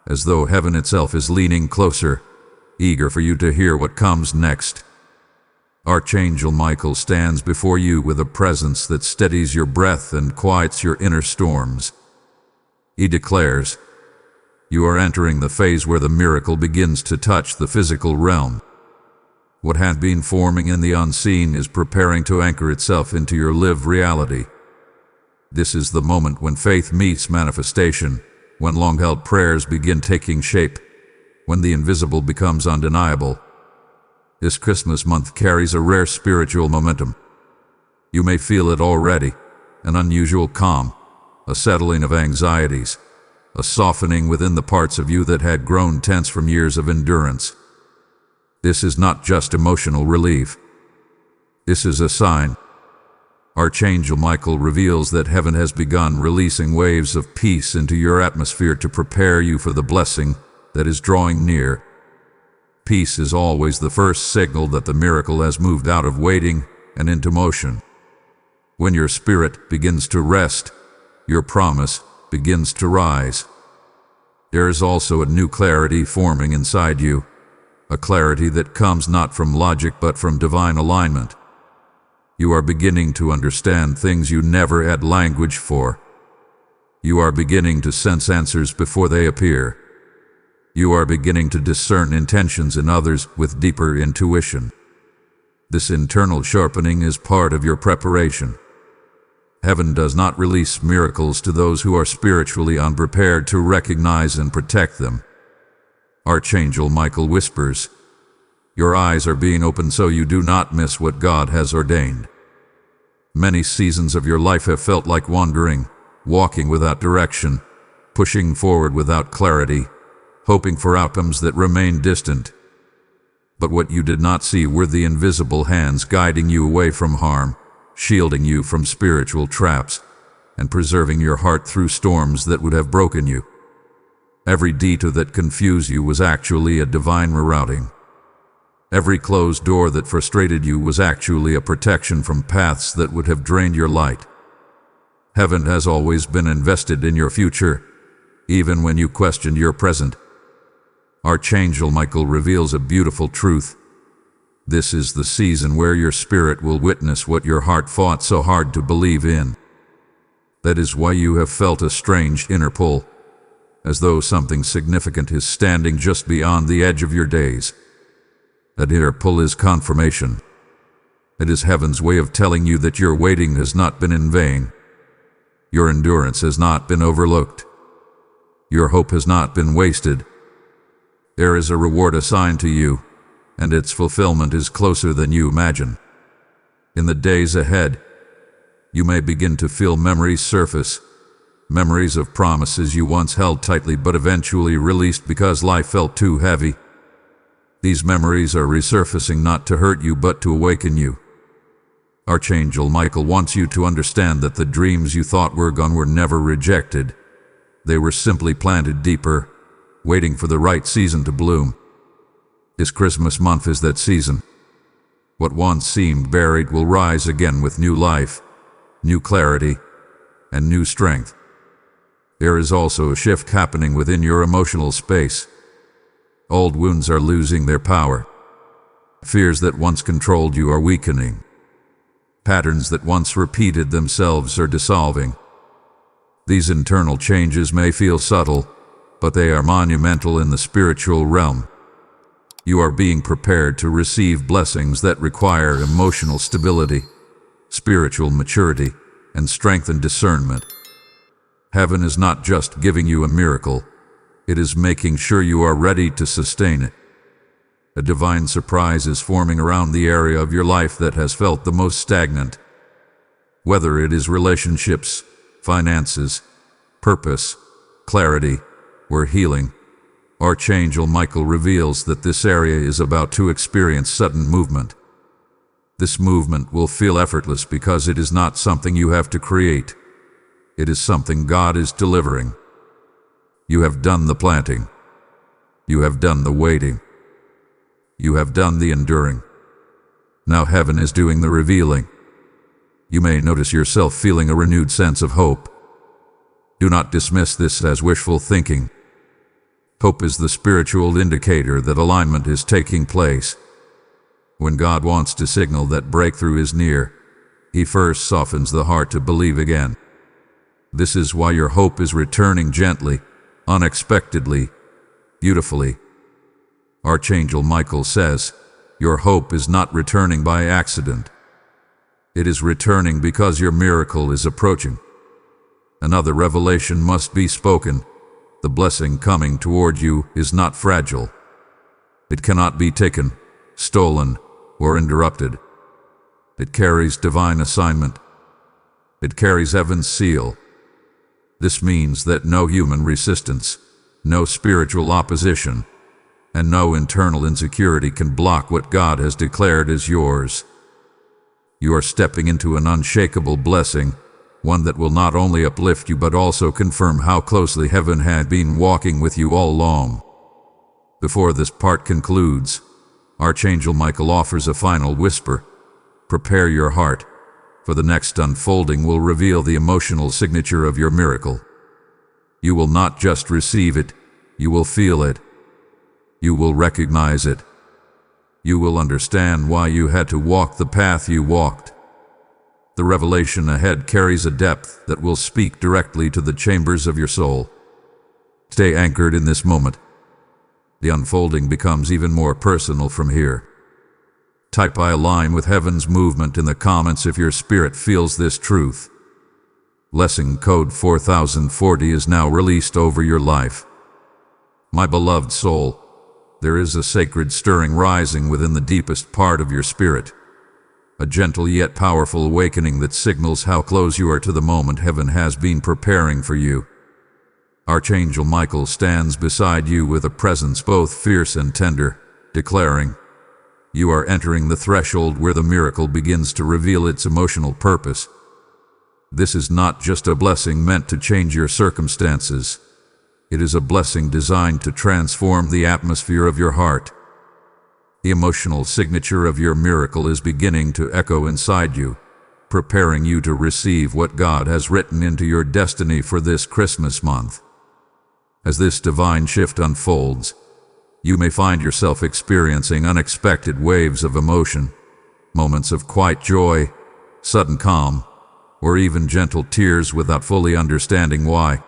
as though heaven itself is leaning closer, eager for you to hear what comes next. Archangel Michael stands before you with a presence that steadies your breath and quiets your inner storms. He declares, "You are entering the phase where the miracle begins to touch the physical realm. What had been forming in the unseen is preparing to anchor itself into your lived reality." This is the moment when faith meets manifestation, when long-held prayers begin taking shape, when the invisible becomes undeniable. This Christmas month carries a rare spiritual momentum. You may feel it already, an unusual calm, a settling of anxieties, a softening within the parts of you that had grown tense from years of endurance. This is not just emotional relief. This is a sign. Archangel Michael reveals that heaven has begun releasing waves of peace into your atmosphere to prepare you for the blessing that is drawing near. Peace is always the first signal that the miracle has moved out of waiting and into motion. When your spirit begins to rest, your promise begins to rise. There is also a new clarity forming inside you, a clarity that comes not from logic but from divine alignment. You are beginning to understand things you never had language for. You are beginning to sense answers before they appear. You are beginning to discern intentions in others with deeper intuition. This internal sharpening is part of your preparation. Heaven does not release miracles to those who are spiritually unprepared to recognize and protect them. Archangel Michael whispers, "Your eyes are being opened so you do not miss what God has ordained." Many seasons of your life have felt like wandering, walking without direction, pushing forward without clarity, hoping for outcomes that remain distant. But what you did not see were the invisible hands guiding you away from harm, shielding you from spiritual traps, and preserving your heart through storms that would have broken you. Every detour that confused you was actually a divine rerouting. Every closed door that frustrated you was actually a protection from paths that would have drained your light. Heaven has always been invested in your future, even when you questioned your present. Archangel Michael reveals a beautiful truth. This is the season where your spirit will witness what your heart fought so hard to believe in. That is why you have felt a strange inner pull, as though something significant is standing just beyond the edge of your days. That inner pull is confirmation. It is heaven's way of telling you that your waiting has not been in vain. Your endurance has not been overlooked. Your hope has not been wasted. There is a reward assigned to you, and its fulfillment is closer than you imagine. In the days ahead, you may begin to feel memories surface, memories of promises you once held tightly but eventually released because life felt too heavy. These memories are resurfacing not to hurt you but to awaken you. Archangel Michael wants you to understand that the dreams you thought were gone were never rejected. They were simply planted deeper, waiting for the right season to bloom. This Christmas month is that season. What once seemed buried will rise again with new life, new clarity, and new strength. There is also a shift happening within your emotional space. Old wounds are losing their power. Fears that once controlled you are weakening. Patterns that once repeated themselves are dissolving. These internal changes may feel subtle, but they are monumental in the spiritual realm. You are being prepared to receive blessings that require emotional stability, spiritual maturity, and strengthened discernment. Heaven is not just giving you a miracle, it is making sure you are ready to sustain it. A divine surprise is forming around the area of your life that has felt the most stagnant. Whether it is relationships, finances, purpose, clarity, or healing, Archangel Michael reveals that this area is about to experience sudden movement. This movement will feel effortless because it is not something you have to create. It is something God is delivering. You have done the planting. You have done the waiting. You have done the enduring. Now heaven is doing the revealing. You may notice yourself feeling a renewed sense of hope. Do not dismiss this as wishful thinking. Hope is the spiritual indicator that alignment is taking place. When God wants to signal that breakthrough is near, He first softens the heart to believe again. This is why your hope is returning gently, unexpectedly, beautifully. Archangel Michael says, your hope is not returning by accident. It is returning because your miracle is approaching. Another revelation must be spoken. The blessing coming toward you is not fragile. It cannot be taken, stolen, or interrupted. It carries divine assignment. It carries heaven's seal. This means that no human resistance, no spiritual opposition, and no internal insecurity can block what God has declared as yours. You are stepping into an unshakable blessing, one that will not only uplift you but also confirm how closely heaven had been walking with you all along. Before this part concludes, Archangel Michael offers a final whisper. Prepare your heart, for the next unfolding will reveal the emotional signature of your miracle. You will not just receive it, you will feel it. You will recognize it. You will understand why you had to walk the path you walked. The revelation ahead carries a depth that will speak directly to the chambers of your soul. Stay anchored in this moment. The unfolding becomes even more personal from here. Type "I align with heaven's movement" in the comments if your spirit feels this truth. Blessing code 4040 is now released over your life. My beloved soul, there is a sacred stirring rising within the deepest part of your spirit. A gentle yet powerful awakening that signals how close you are to the moment heaven has been preparing for you. Archangel Michael stands beside you with a presence both fierce and tender, declaring, you are entering the threshold where the miracle begins to reveal its emotional purpose. This is not just a blessing meant to change your circumstances. It is a blessing designed to transform the atmosphere of your heart. The emotional signature of your miracle is beginning to echo inside you, preparing you to receive what God has written into your destiny for this Christmas month. As this divine shift unfolds, you may find yourself experiencing unexpected waves of emotion, moments of quiet joy, sudden calm, or even gentle tears without fully understanding why.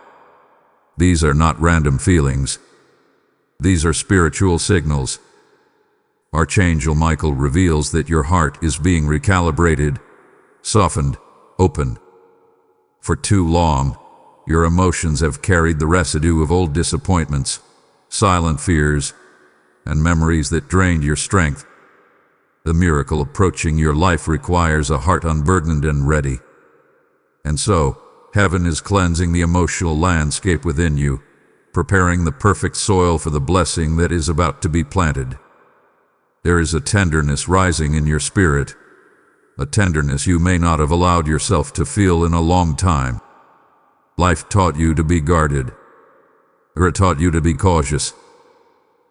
These are not random feelings. These are spiritual signals. Archangel Michael reveals that your heart is being recalibrated, softened, opened. For too long, your emotions have carried the residue of old disappointments, silent fears, and memories that drained your strength. The miracle approaching your life requires a heart unburdened and ready. And so, heaven is cleansing the emotional landscape within you, preparing the perfect soil for the blessing that is about to be planted. There is a tenderness rising in your spirit, a tenderness you may not have allowed yourself to feel in a long time. Life taught you to be guarded. It taught you to be cautious.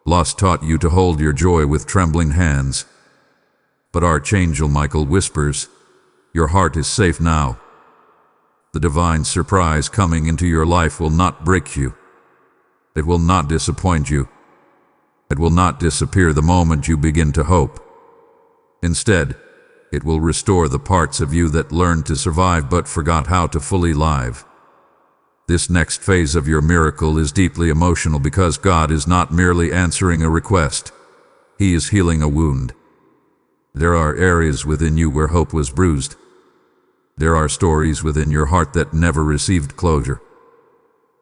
Loss taught you to hold your joy with trembling hands. But Archangel Michael whispers, "Your heart is safe now." The divine surprise coming into your life will not break you. It will not disappoint you. It will not disappear the moment you begin to hope. Instead, it will restore the parts of you that learned to survive but forgot how to fully live. This next phase of your miracle is deeply emotional because God is not merely answering a request. He is healing a wound. There are areas within you where hope was bruised. There are stories within your heart that never received closure.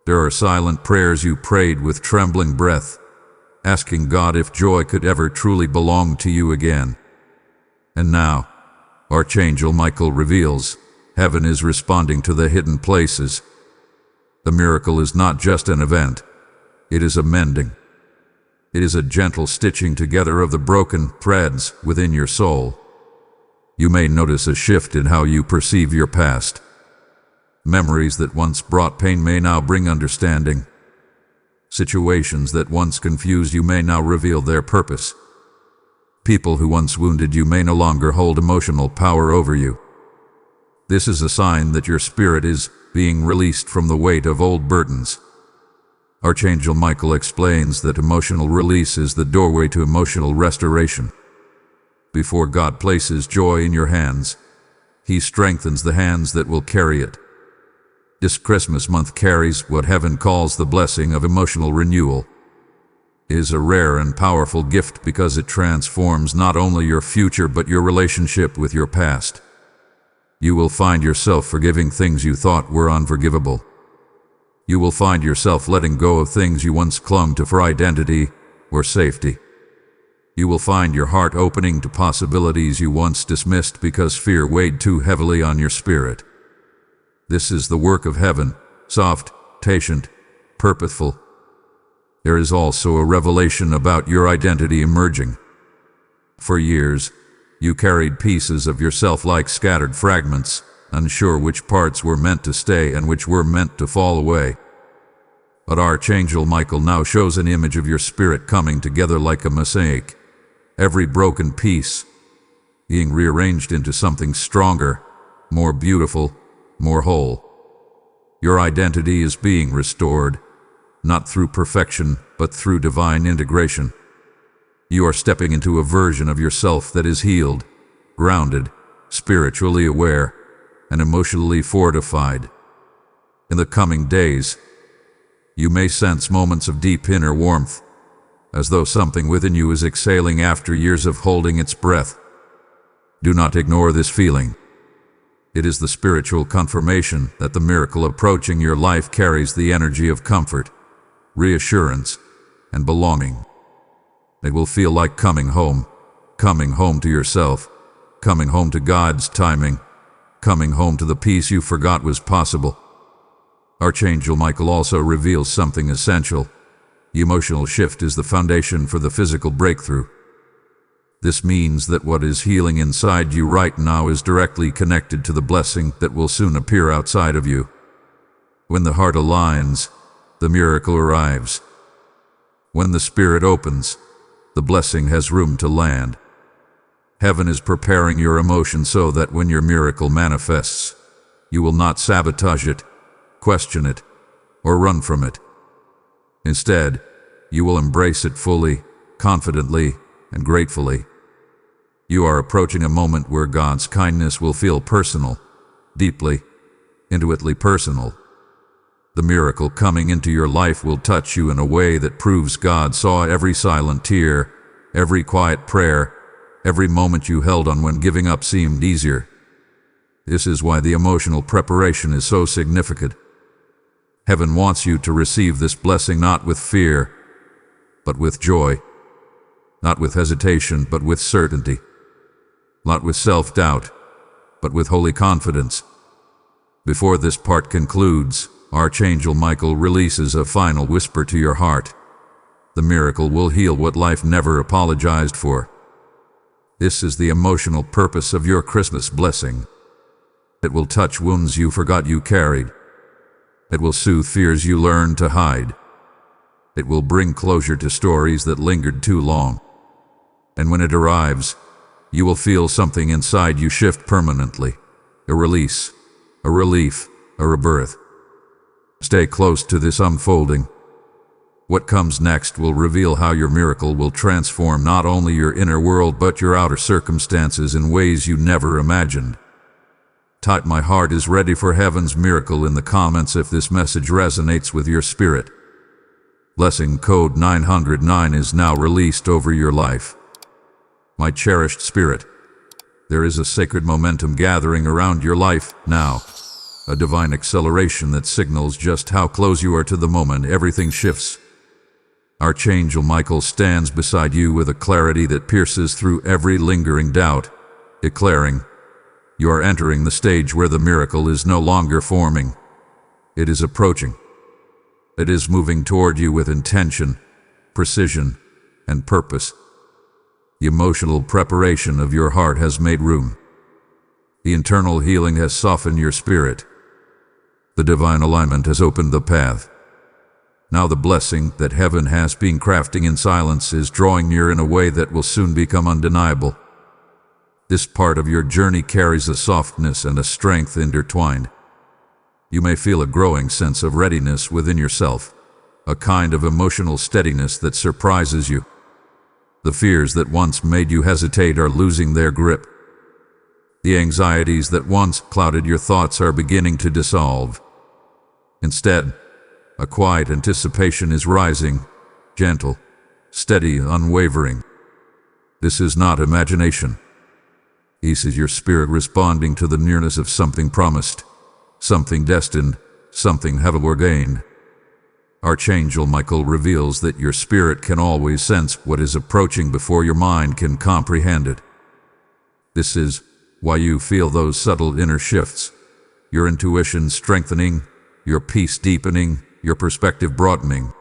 There are silent prayers you prayed with trembling breath, asking God if joy could ever truly belong to you again. And now, Archangel Michael reveals, heaven is responding to the hidden places. The miracle is not just an event, it is a mending. It is a gentle stitching together of the broken threads within your soul. You may notice a shift in how you perceive your past. Memories that once brought pain may now bring understanding. Situations that once confused you may now reveal their purpose. People who once wounded you may no longer hold emotional power over you. This is a sign that your spirit is being released from the weight of old burdens. Archangel Michael explains that emotional release is the doorway to emotional restoration. Before God places joy in your hands, He strengthens the hands that will carry it. This Christmas month carries what heaven calls the blessing of emotional renewal. It is a rare and powerful gift because it transforms not only your future but your relationship with your past. You will find yourself forgiving things you thought were unforgivable. You will find yourself letting go of things you once clung to for identity or safety. You will find your heart opening to possibilities you once dismissed because fear weighed too heavily on your spirit. This is the work of heaven, soft, patient, purposeful. There is also a revelation about your identity emerging. For years, you carried pieces of yourself like scattered fragments, unsure which parts were meant to stay and which were meant to fall away. But Archangel Michael now shows an image of your spirit coming together like a mosaic, every broken piece being rearranged into something stronger, more beautiful, more whole. Your identity is being restored, not through perfection, but through divine integration. You are stepping into a version of yourself that is healed, grounded, spiritually aware, and emotionally fortified. In the coming days, you may sense moments of deep inner warmth, as though something within you is exhaling after years of holding its breath. Do not ignore this feeling. It is the spiritual confirmation that the miracle approaching your life carries the energy of comfort, reassurance, and belonging. It will feel like coming home to yourself, coming home to God's timing, coming home to the peace you forgot was possible. Archangel Michael also reveals something essential. The emotional shift is the foundation for the physical breakthrough. This means that what is healing inside you right now is directly connected to the blessing that will soon appear outside of you. When the heart aligns, the miracle arrives. When the spirit opens, the blessing has room to land. Heaven is preparing your emotion so that when your miracle manifests, you will not sabotage it, question it, or run from it. Instead, you will embrace it fully, confidently, and gratefully. You are approaching a moment where God's kindness will feel personal, deeply, intimately personal. The miracle coming into your life will touch you in a way that proves God saw every silent tear, every quiet prayer, every moment you held on when giving up seemed easier. This is why the emotional preparation is so significant. Heaven wants you to receive this blessing not with fear, but with joy. Not with hesitation, but with certainty. Not with self-doubt, but with holy confidence. Before this part concludes, Archangel Michael releases a final whisper to your heart. The miracle will heal what life never apologized for. This is the emotional purpose of your Christmas blessing. It will touch wounds you forgot you carried. It will soothe fears you learned to hide. It will bring closure to stories that lingered too long. And when it arrives, you will feel something inside you shift permanently. A release, a relief, a rebirth. Stay close to this unfolding. What comes next will reveal how your miracle will transform not only your inner world but your outer circumstances in ways you never imagined. Type "My heart is ready for heaven's miracle" in the comments if this message resonates with your spirit. Blessing code 909 is now released over your life. My cherished spirit, there is a sacred momentum gathering around your life now. A divine acceleration that signals just how close you are to the moment everything shifts. Archangel Michael stands beside you with a clarity that pierces through every lingering doubt, declaring, you are entering the stage where the miracle is no longer forming. It is approaching. It is moving toward you with intention, precision, and purpose. The emotional preparation of your heart has made room. The internal healing has softened your spirit. The divine alignment has opened the path. Now the blessing that heaven has been crafting in silence is drawing near in a way that will soon become undeniable. This part of your journey carries a softness and a strength intertwined. You may feel a growing sense of readiness within yourself, a kind of emotional steadiness that surprises you. The fears that once made you hesitate are losing their grip. The anxieties that once clouded your thoughts are beginning to dissolve. Instead, a quiet anticipation is rising, gentle, steady, unwavering. This is not imagination. This is your spirit responding to the nearness of something promised, something destined, something heaven ordained. Archangel Michael reveals that your spirit can always sense what is approaching before your mind can comprehend it. This is why you feel those subtle inner shifts, your intuition strengthening, your peace deepening, your perspective broadening.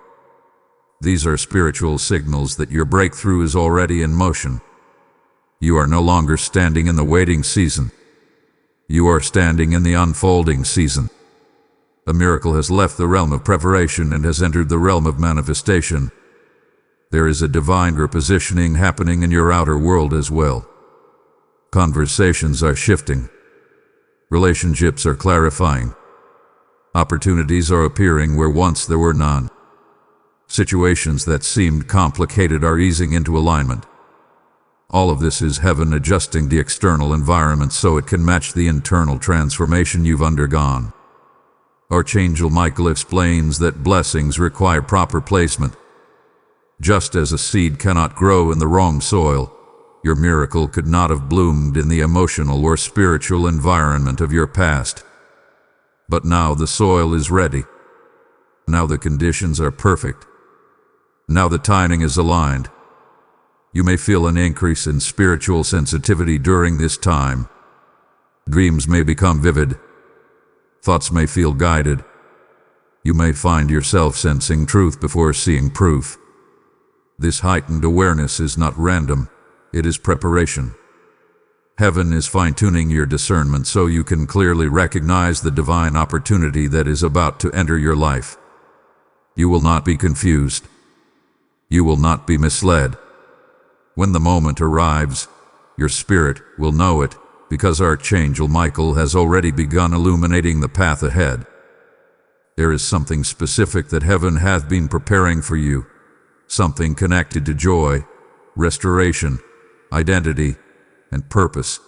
These are spiritual signals that your breakthrough is already in motion. You are no longer standing in the waiting season. You are standing in the unfolding season. The miracle has left the realm of preparation and has entered the realm of manifestation. There is a divine repositioning happening in your outer world as well. Conversations are shifting. Relationships are clarifying. Opportunities are appearing where once there were none. Situations that seemed complicated are easing into alignment. All of this is heaven adjusting the external environment so it can match the internal transformation you've undergone. Archangel Michael explains that blessings require proper placement. Just as a seed cannot grow in the wrong soil, your miracle could not have bloomed in the emotional or spiritual environment of your past. But now the soil is ready. Now the conditions are perfect. Now the timing is aligned. You may feel an increase in spiritual sensitivity during this time. Dreams may become vivid. Thoughts may feel guided. You may find yourself sensing truth before seeing proof. This heightened awareness is not random. It is preparation. Heaven is fine-tuning your discernment so you can clearly recognize the divine opportunity that is about to enter your life. You will not be confused. You will not be misled. When the moment arrives, your spirit will know it because Archangel Michael has already begun illuminating the path ahead. There is something specific that heaven hath been preparing for you, something connected to joy, restoration, identity, and purpose.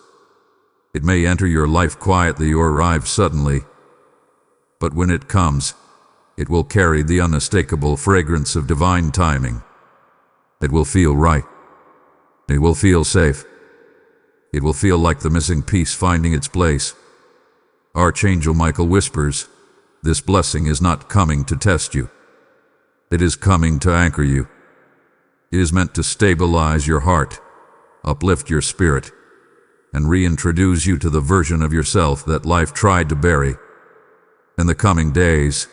It may enter your life quietly or arrive suddenly, but when it comes, it will carry the unmistakable fragrance of divine timing. It will feel right. It will feel safe. It will feel like the missing piece finding its place. Archangel Michael whispers, this blessing is not coming to test you. It is coming to anchor you. It is meant to stabilize your heart, uplift your spirit, and reintroduce you to the version of yourself that life tried to bury. In the coming days,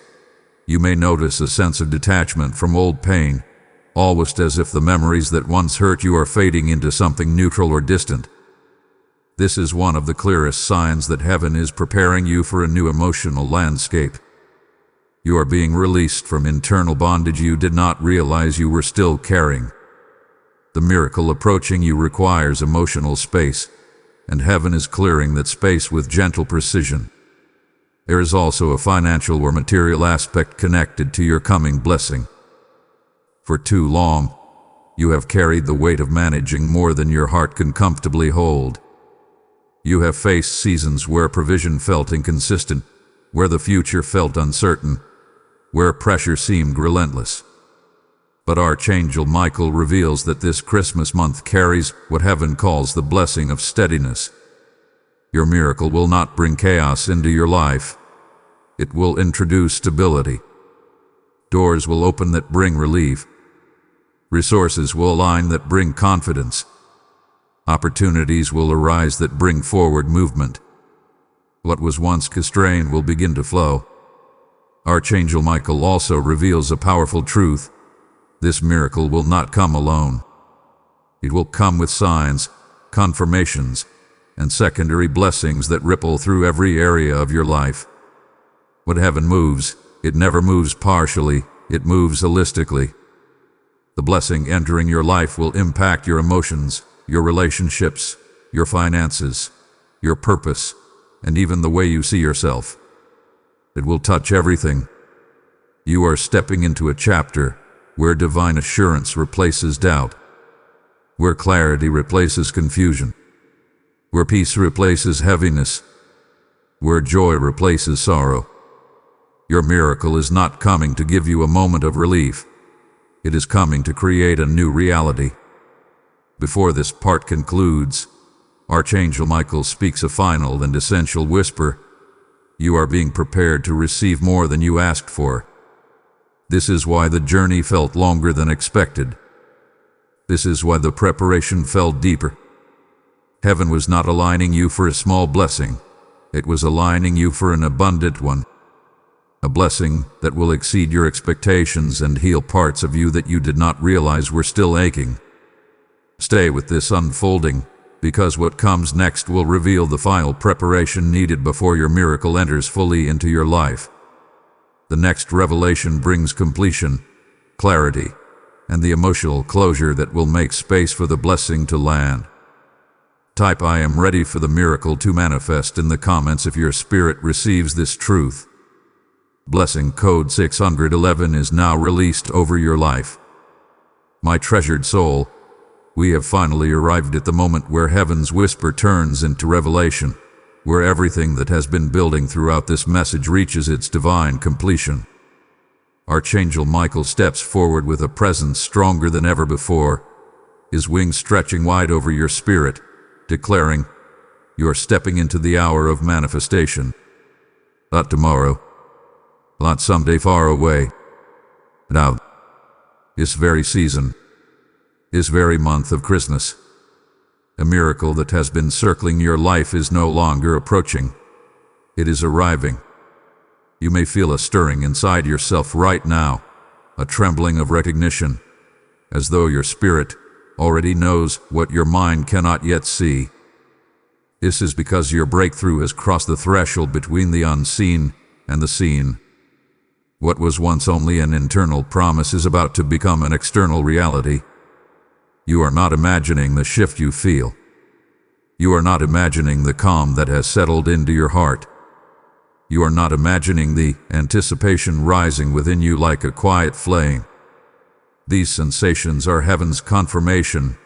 you may notice a sense of detachment from old pain, almost as if the memories that once hurt you are fading into something neutral or distant. This is one of the clearest signs that heaven is preparing you for a new emotional landscape. You are being released from internal bondage you did not realize you were still carrying. The miracle approaching you requires emotional space, and heaven is clearing that space with gentle precision. There is also a financial or material aspect connected to your coming blessing. For too long, you have carried the weight of managing more than your heart can comfortably hold. You have faced seasons where provision felt inconsistent, where the future felt uncertain, where pressure seemed relentless. But Archangel Michael reveals that this Christmas month carries what heaven calls the blessing of steadiness. Your miracle will not bring chaos into your life. It will introduce stability. Doors will open that bring relief. Resources will align that bring confidence. Opportunities will arise that bring forward movement. What was once constrained will begin to flow. Archangel Michael also reveals a powerful truth. This miracle will not come alone. It will come with signs, confirmations, and secondary blessings that ripple through every area of your life. When heaven moves, it never moves partially, it moves holistically. The blessing entering your life will impact your emotions, your relationships, your finances, your purpose, and even the way you see yourself. It will touch everything. You are stepping into a chapter where divine assurance replaces doubt, where clarity replaces confusion, where peace replaces heaviness, where joy replaces sorrow. Your miracle is not coming to give you a moment of relief. It is coming to create a new reality. Before this part concludes, Archangel Michael speaks a final and essential whisper. You are being prepared to receive more than you asked for. This is why the journey felt longer than expected. This is why the preparation felt deeper. Heaven was not aligning you for a small blessing. It was aligning you for an abundant one. A blessing that will exceed your expectations and heal parts of you that you did not realize were still aching. Stay with this unfolding, because what comes next will reveal the final preparation needed before your miracle enters fully into your life. The next revelation brings completion, clarity, and the emotional closure that will make space for the blessing to land. Type "I am ready for the miracle" to manifest in the comments if your spirit receives this truth. Blessing code 611 is now released over your life. My treasured soul, we have finally arrived at the moment where heaven's whisper turns into revelation, where everything that has been building throughout this message reaches its divine completion. Archangel Michael steps forward with a presence stronger than ever before, his wings stretching wide over your spirit, declaring, "You are stepping into the hour of manifestation. Not tomorrow, not someday far away. Now, this very season, this very month of Christmas. A miracle that has been circling your life is no longer approaching. It is arriving. You may feel a stirring inside yourself right now, a trembling of recognition, as though your spirit already knows what your mind cannot yet see. This is because your breakthrough has crossed the threshold between the unseen and the seen. What was once only an internal promise is about to become an external reality. You are not imagining the shift you feel. You are not imagining the calm that has settled into your heart. You are not imagining the anticipation rising within you like a quiet flame. These sensations are heaven's confirmation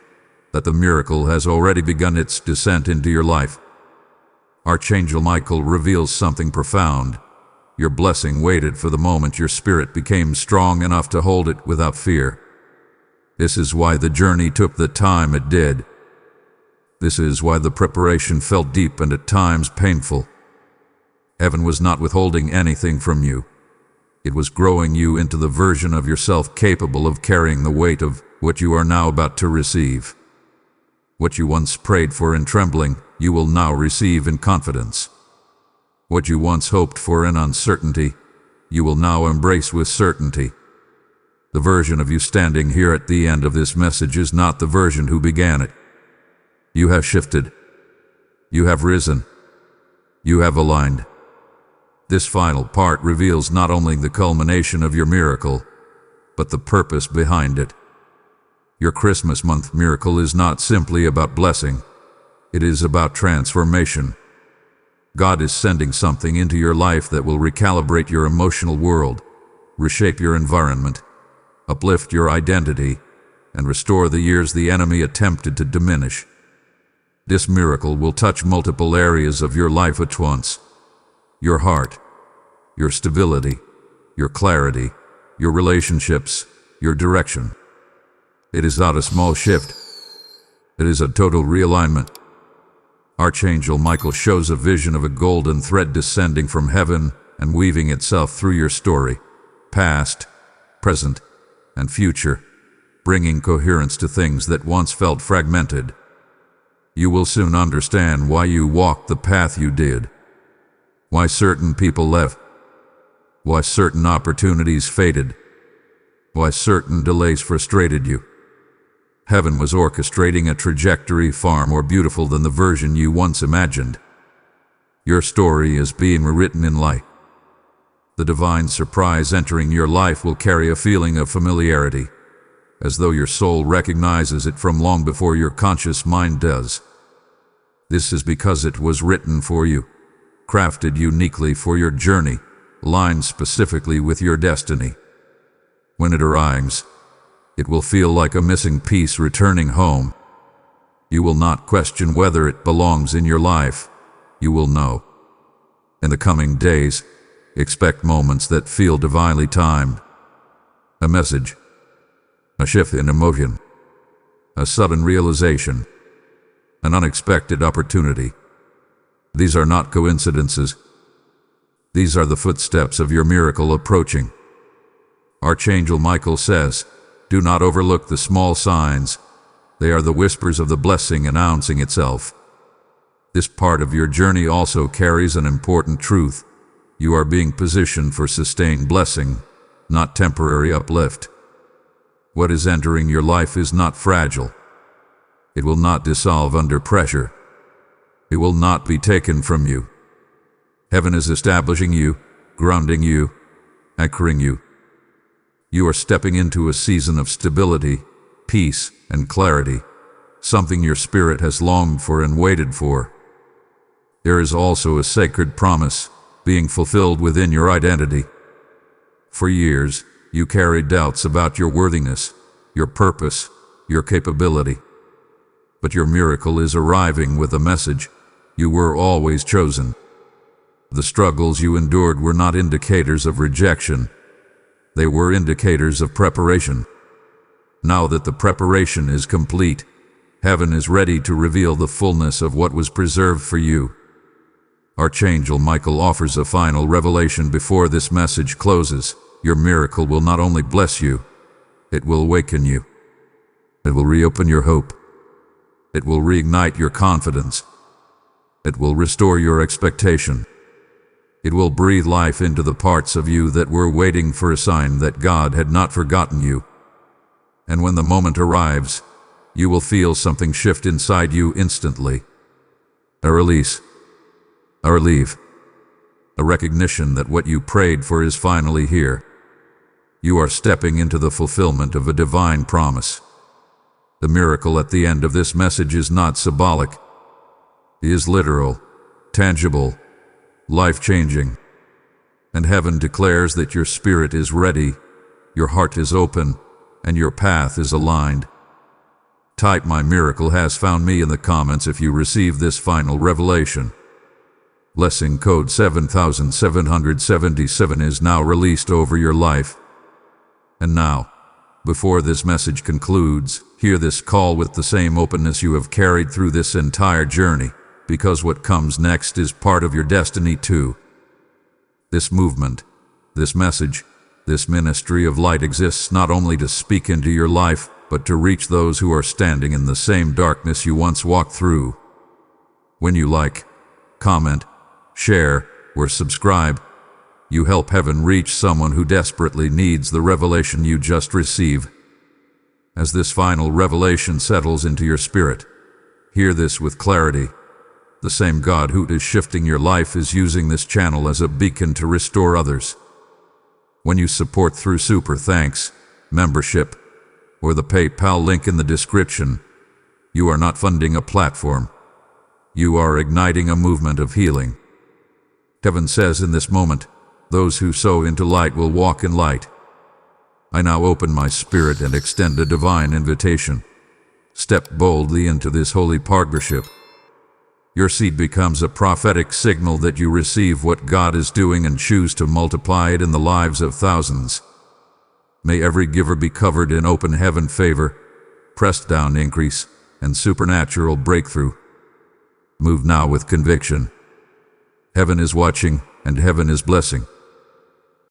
that the miracle has already begun its descent into your life. Archangel Michael reveals something profound. Your blessing waited for the moment your spirit became strong enough to hold it without fear. This is why the journey took the time it did. This is why the preparation felt deep and at times painful. Heaven was not withholding anything from you. It was growing you into the version of yourself capable of carrying the weight of what you are now about to receive. What you once prayed for in trembling, you will now receive in confidence. What you once hoped for in uncertainty, you will now embrace with certainty. The version of you standing here at the end of this message is not the version who began it. You have shifted. You have risen. You have aligned. This final part reveals not only the culmination of your miracle, but the purpose behind it. Your Christmas month miracle is not simply about blessing. It is about transformation. God is sending something into your life that will recalibrate your emotional world, reshape your environment, uplift your identity, and restore the years the enemy attempted to diminish. This miracle will touch multiple areas of your life at once: your heart, your stability, your clarity, your relationships, your direction. It is not a small shift. It is a total realignment. Archangel Michael shows a vision of a golden thread descending from heaven and weaving itself through your story, past, present, and future, bringing coherence to things that once felt fragmented. You will soon understand why you walked the path you did, why certain people left, why certain opportunities faded, why certain delays frustrated you. Heaven was orchestrating a trajectory far more beautiful than the version you once imagined. Your story is being rewritten in light. The divine surprise entering your life will carry a feeling of familiarity, as though your soul recognizes it from long before your conscious mind does. This is because it was written for you, crafted uniquely for your journey, aligned specifically with your destiny. When it arrives, it will feel like a missing piece returning home. You will not question whether it belongs in your life. You will know. In the coming days, expect moments that feel divinely timed. A message, a shift in emotion, a sudden realization, an unexpected opportunity. These are not coincidences. These are the footsteps of your miracle approaching. Archangel Michael says, "Do not overlook the small signs. They are the whispers of the blessing announcing itself." This part of your journey also carries an important truth. You are being positioned for sustained blessing, not temporary uplift. What is entering your life is not fragile. It will not dissolve under pressure. It will not be taken from you. Heaven is establishing you, grounding you, anchoring you. You are stepping into a season of stability, peace, and clarity, something your spirit has longed for and waited for. There is also a sacred promise being fulfilled within your identity. For years, you carried doubts about your worthiness, your purpose, your capability. But your miracle is arriving with a message: you were always chosen. The struggles you endured were not indicators of rejection. They were indicators of preparation. Now that the preparation is complete, heaven is ready to reveal the fullness of what was preserved for you. Archangel Michael offers a final revelation before this message closes. Your miracle will not only bless you, it will awaken you. It will reopen your hope. It will reignite your confidence. It will restore your expectation. It will breathe life into the parts of you that were waiting for a sign that God had not forgotten you. And when the moment arrives, you will feel something shift inside you instantly. A release. A relief. A recognition that what you prayed for is finally here. You are stepping into the fulfillment of a divine promise. The miracle at the end of this message is not symbolic. It is literal, tangible, life-changing. And heaven declares that your spirit is ready, your heart is open, and your path is aligned. Type "My miracle has found me" in the comments if you receive this final revelation. Blessing code 7777 is now released over your life. And now, before this message concludes, hear this call with the same openness you have carried through this entire journey, because what comes next is part of your destiny too. This movement, this message, this ministry of light exists not only to speak into your life, but to reach those who are standing in the same darkness you once walked through. When you like, comment, share, or subscribe, you help heaven reach someone who desperately needs the revelation you just received. As this final revelation settles into your spirit, hear this with clarity. The same God who is shifting your life is using this channel as a beacon to restore others. When you support through super thanks, membership, or the PayPal link in the description. You are not funding a platform. You are igniting a movement of healing. Heaven says in this moment, those who sow into light will walk in light. I now open my spirit and extend a divine invitation. Step boldly into this holy partnership. Your seed becomes a prophetic signal that you receive what God is doing and choose to multiply it in the lives of thousands. May every giver be covered in open heaven favor, pressed down increase, and supernatural breakthrough. Move now with conviction. Heaven is watching, and heaven is blessing.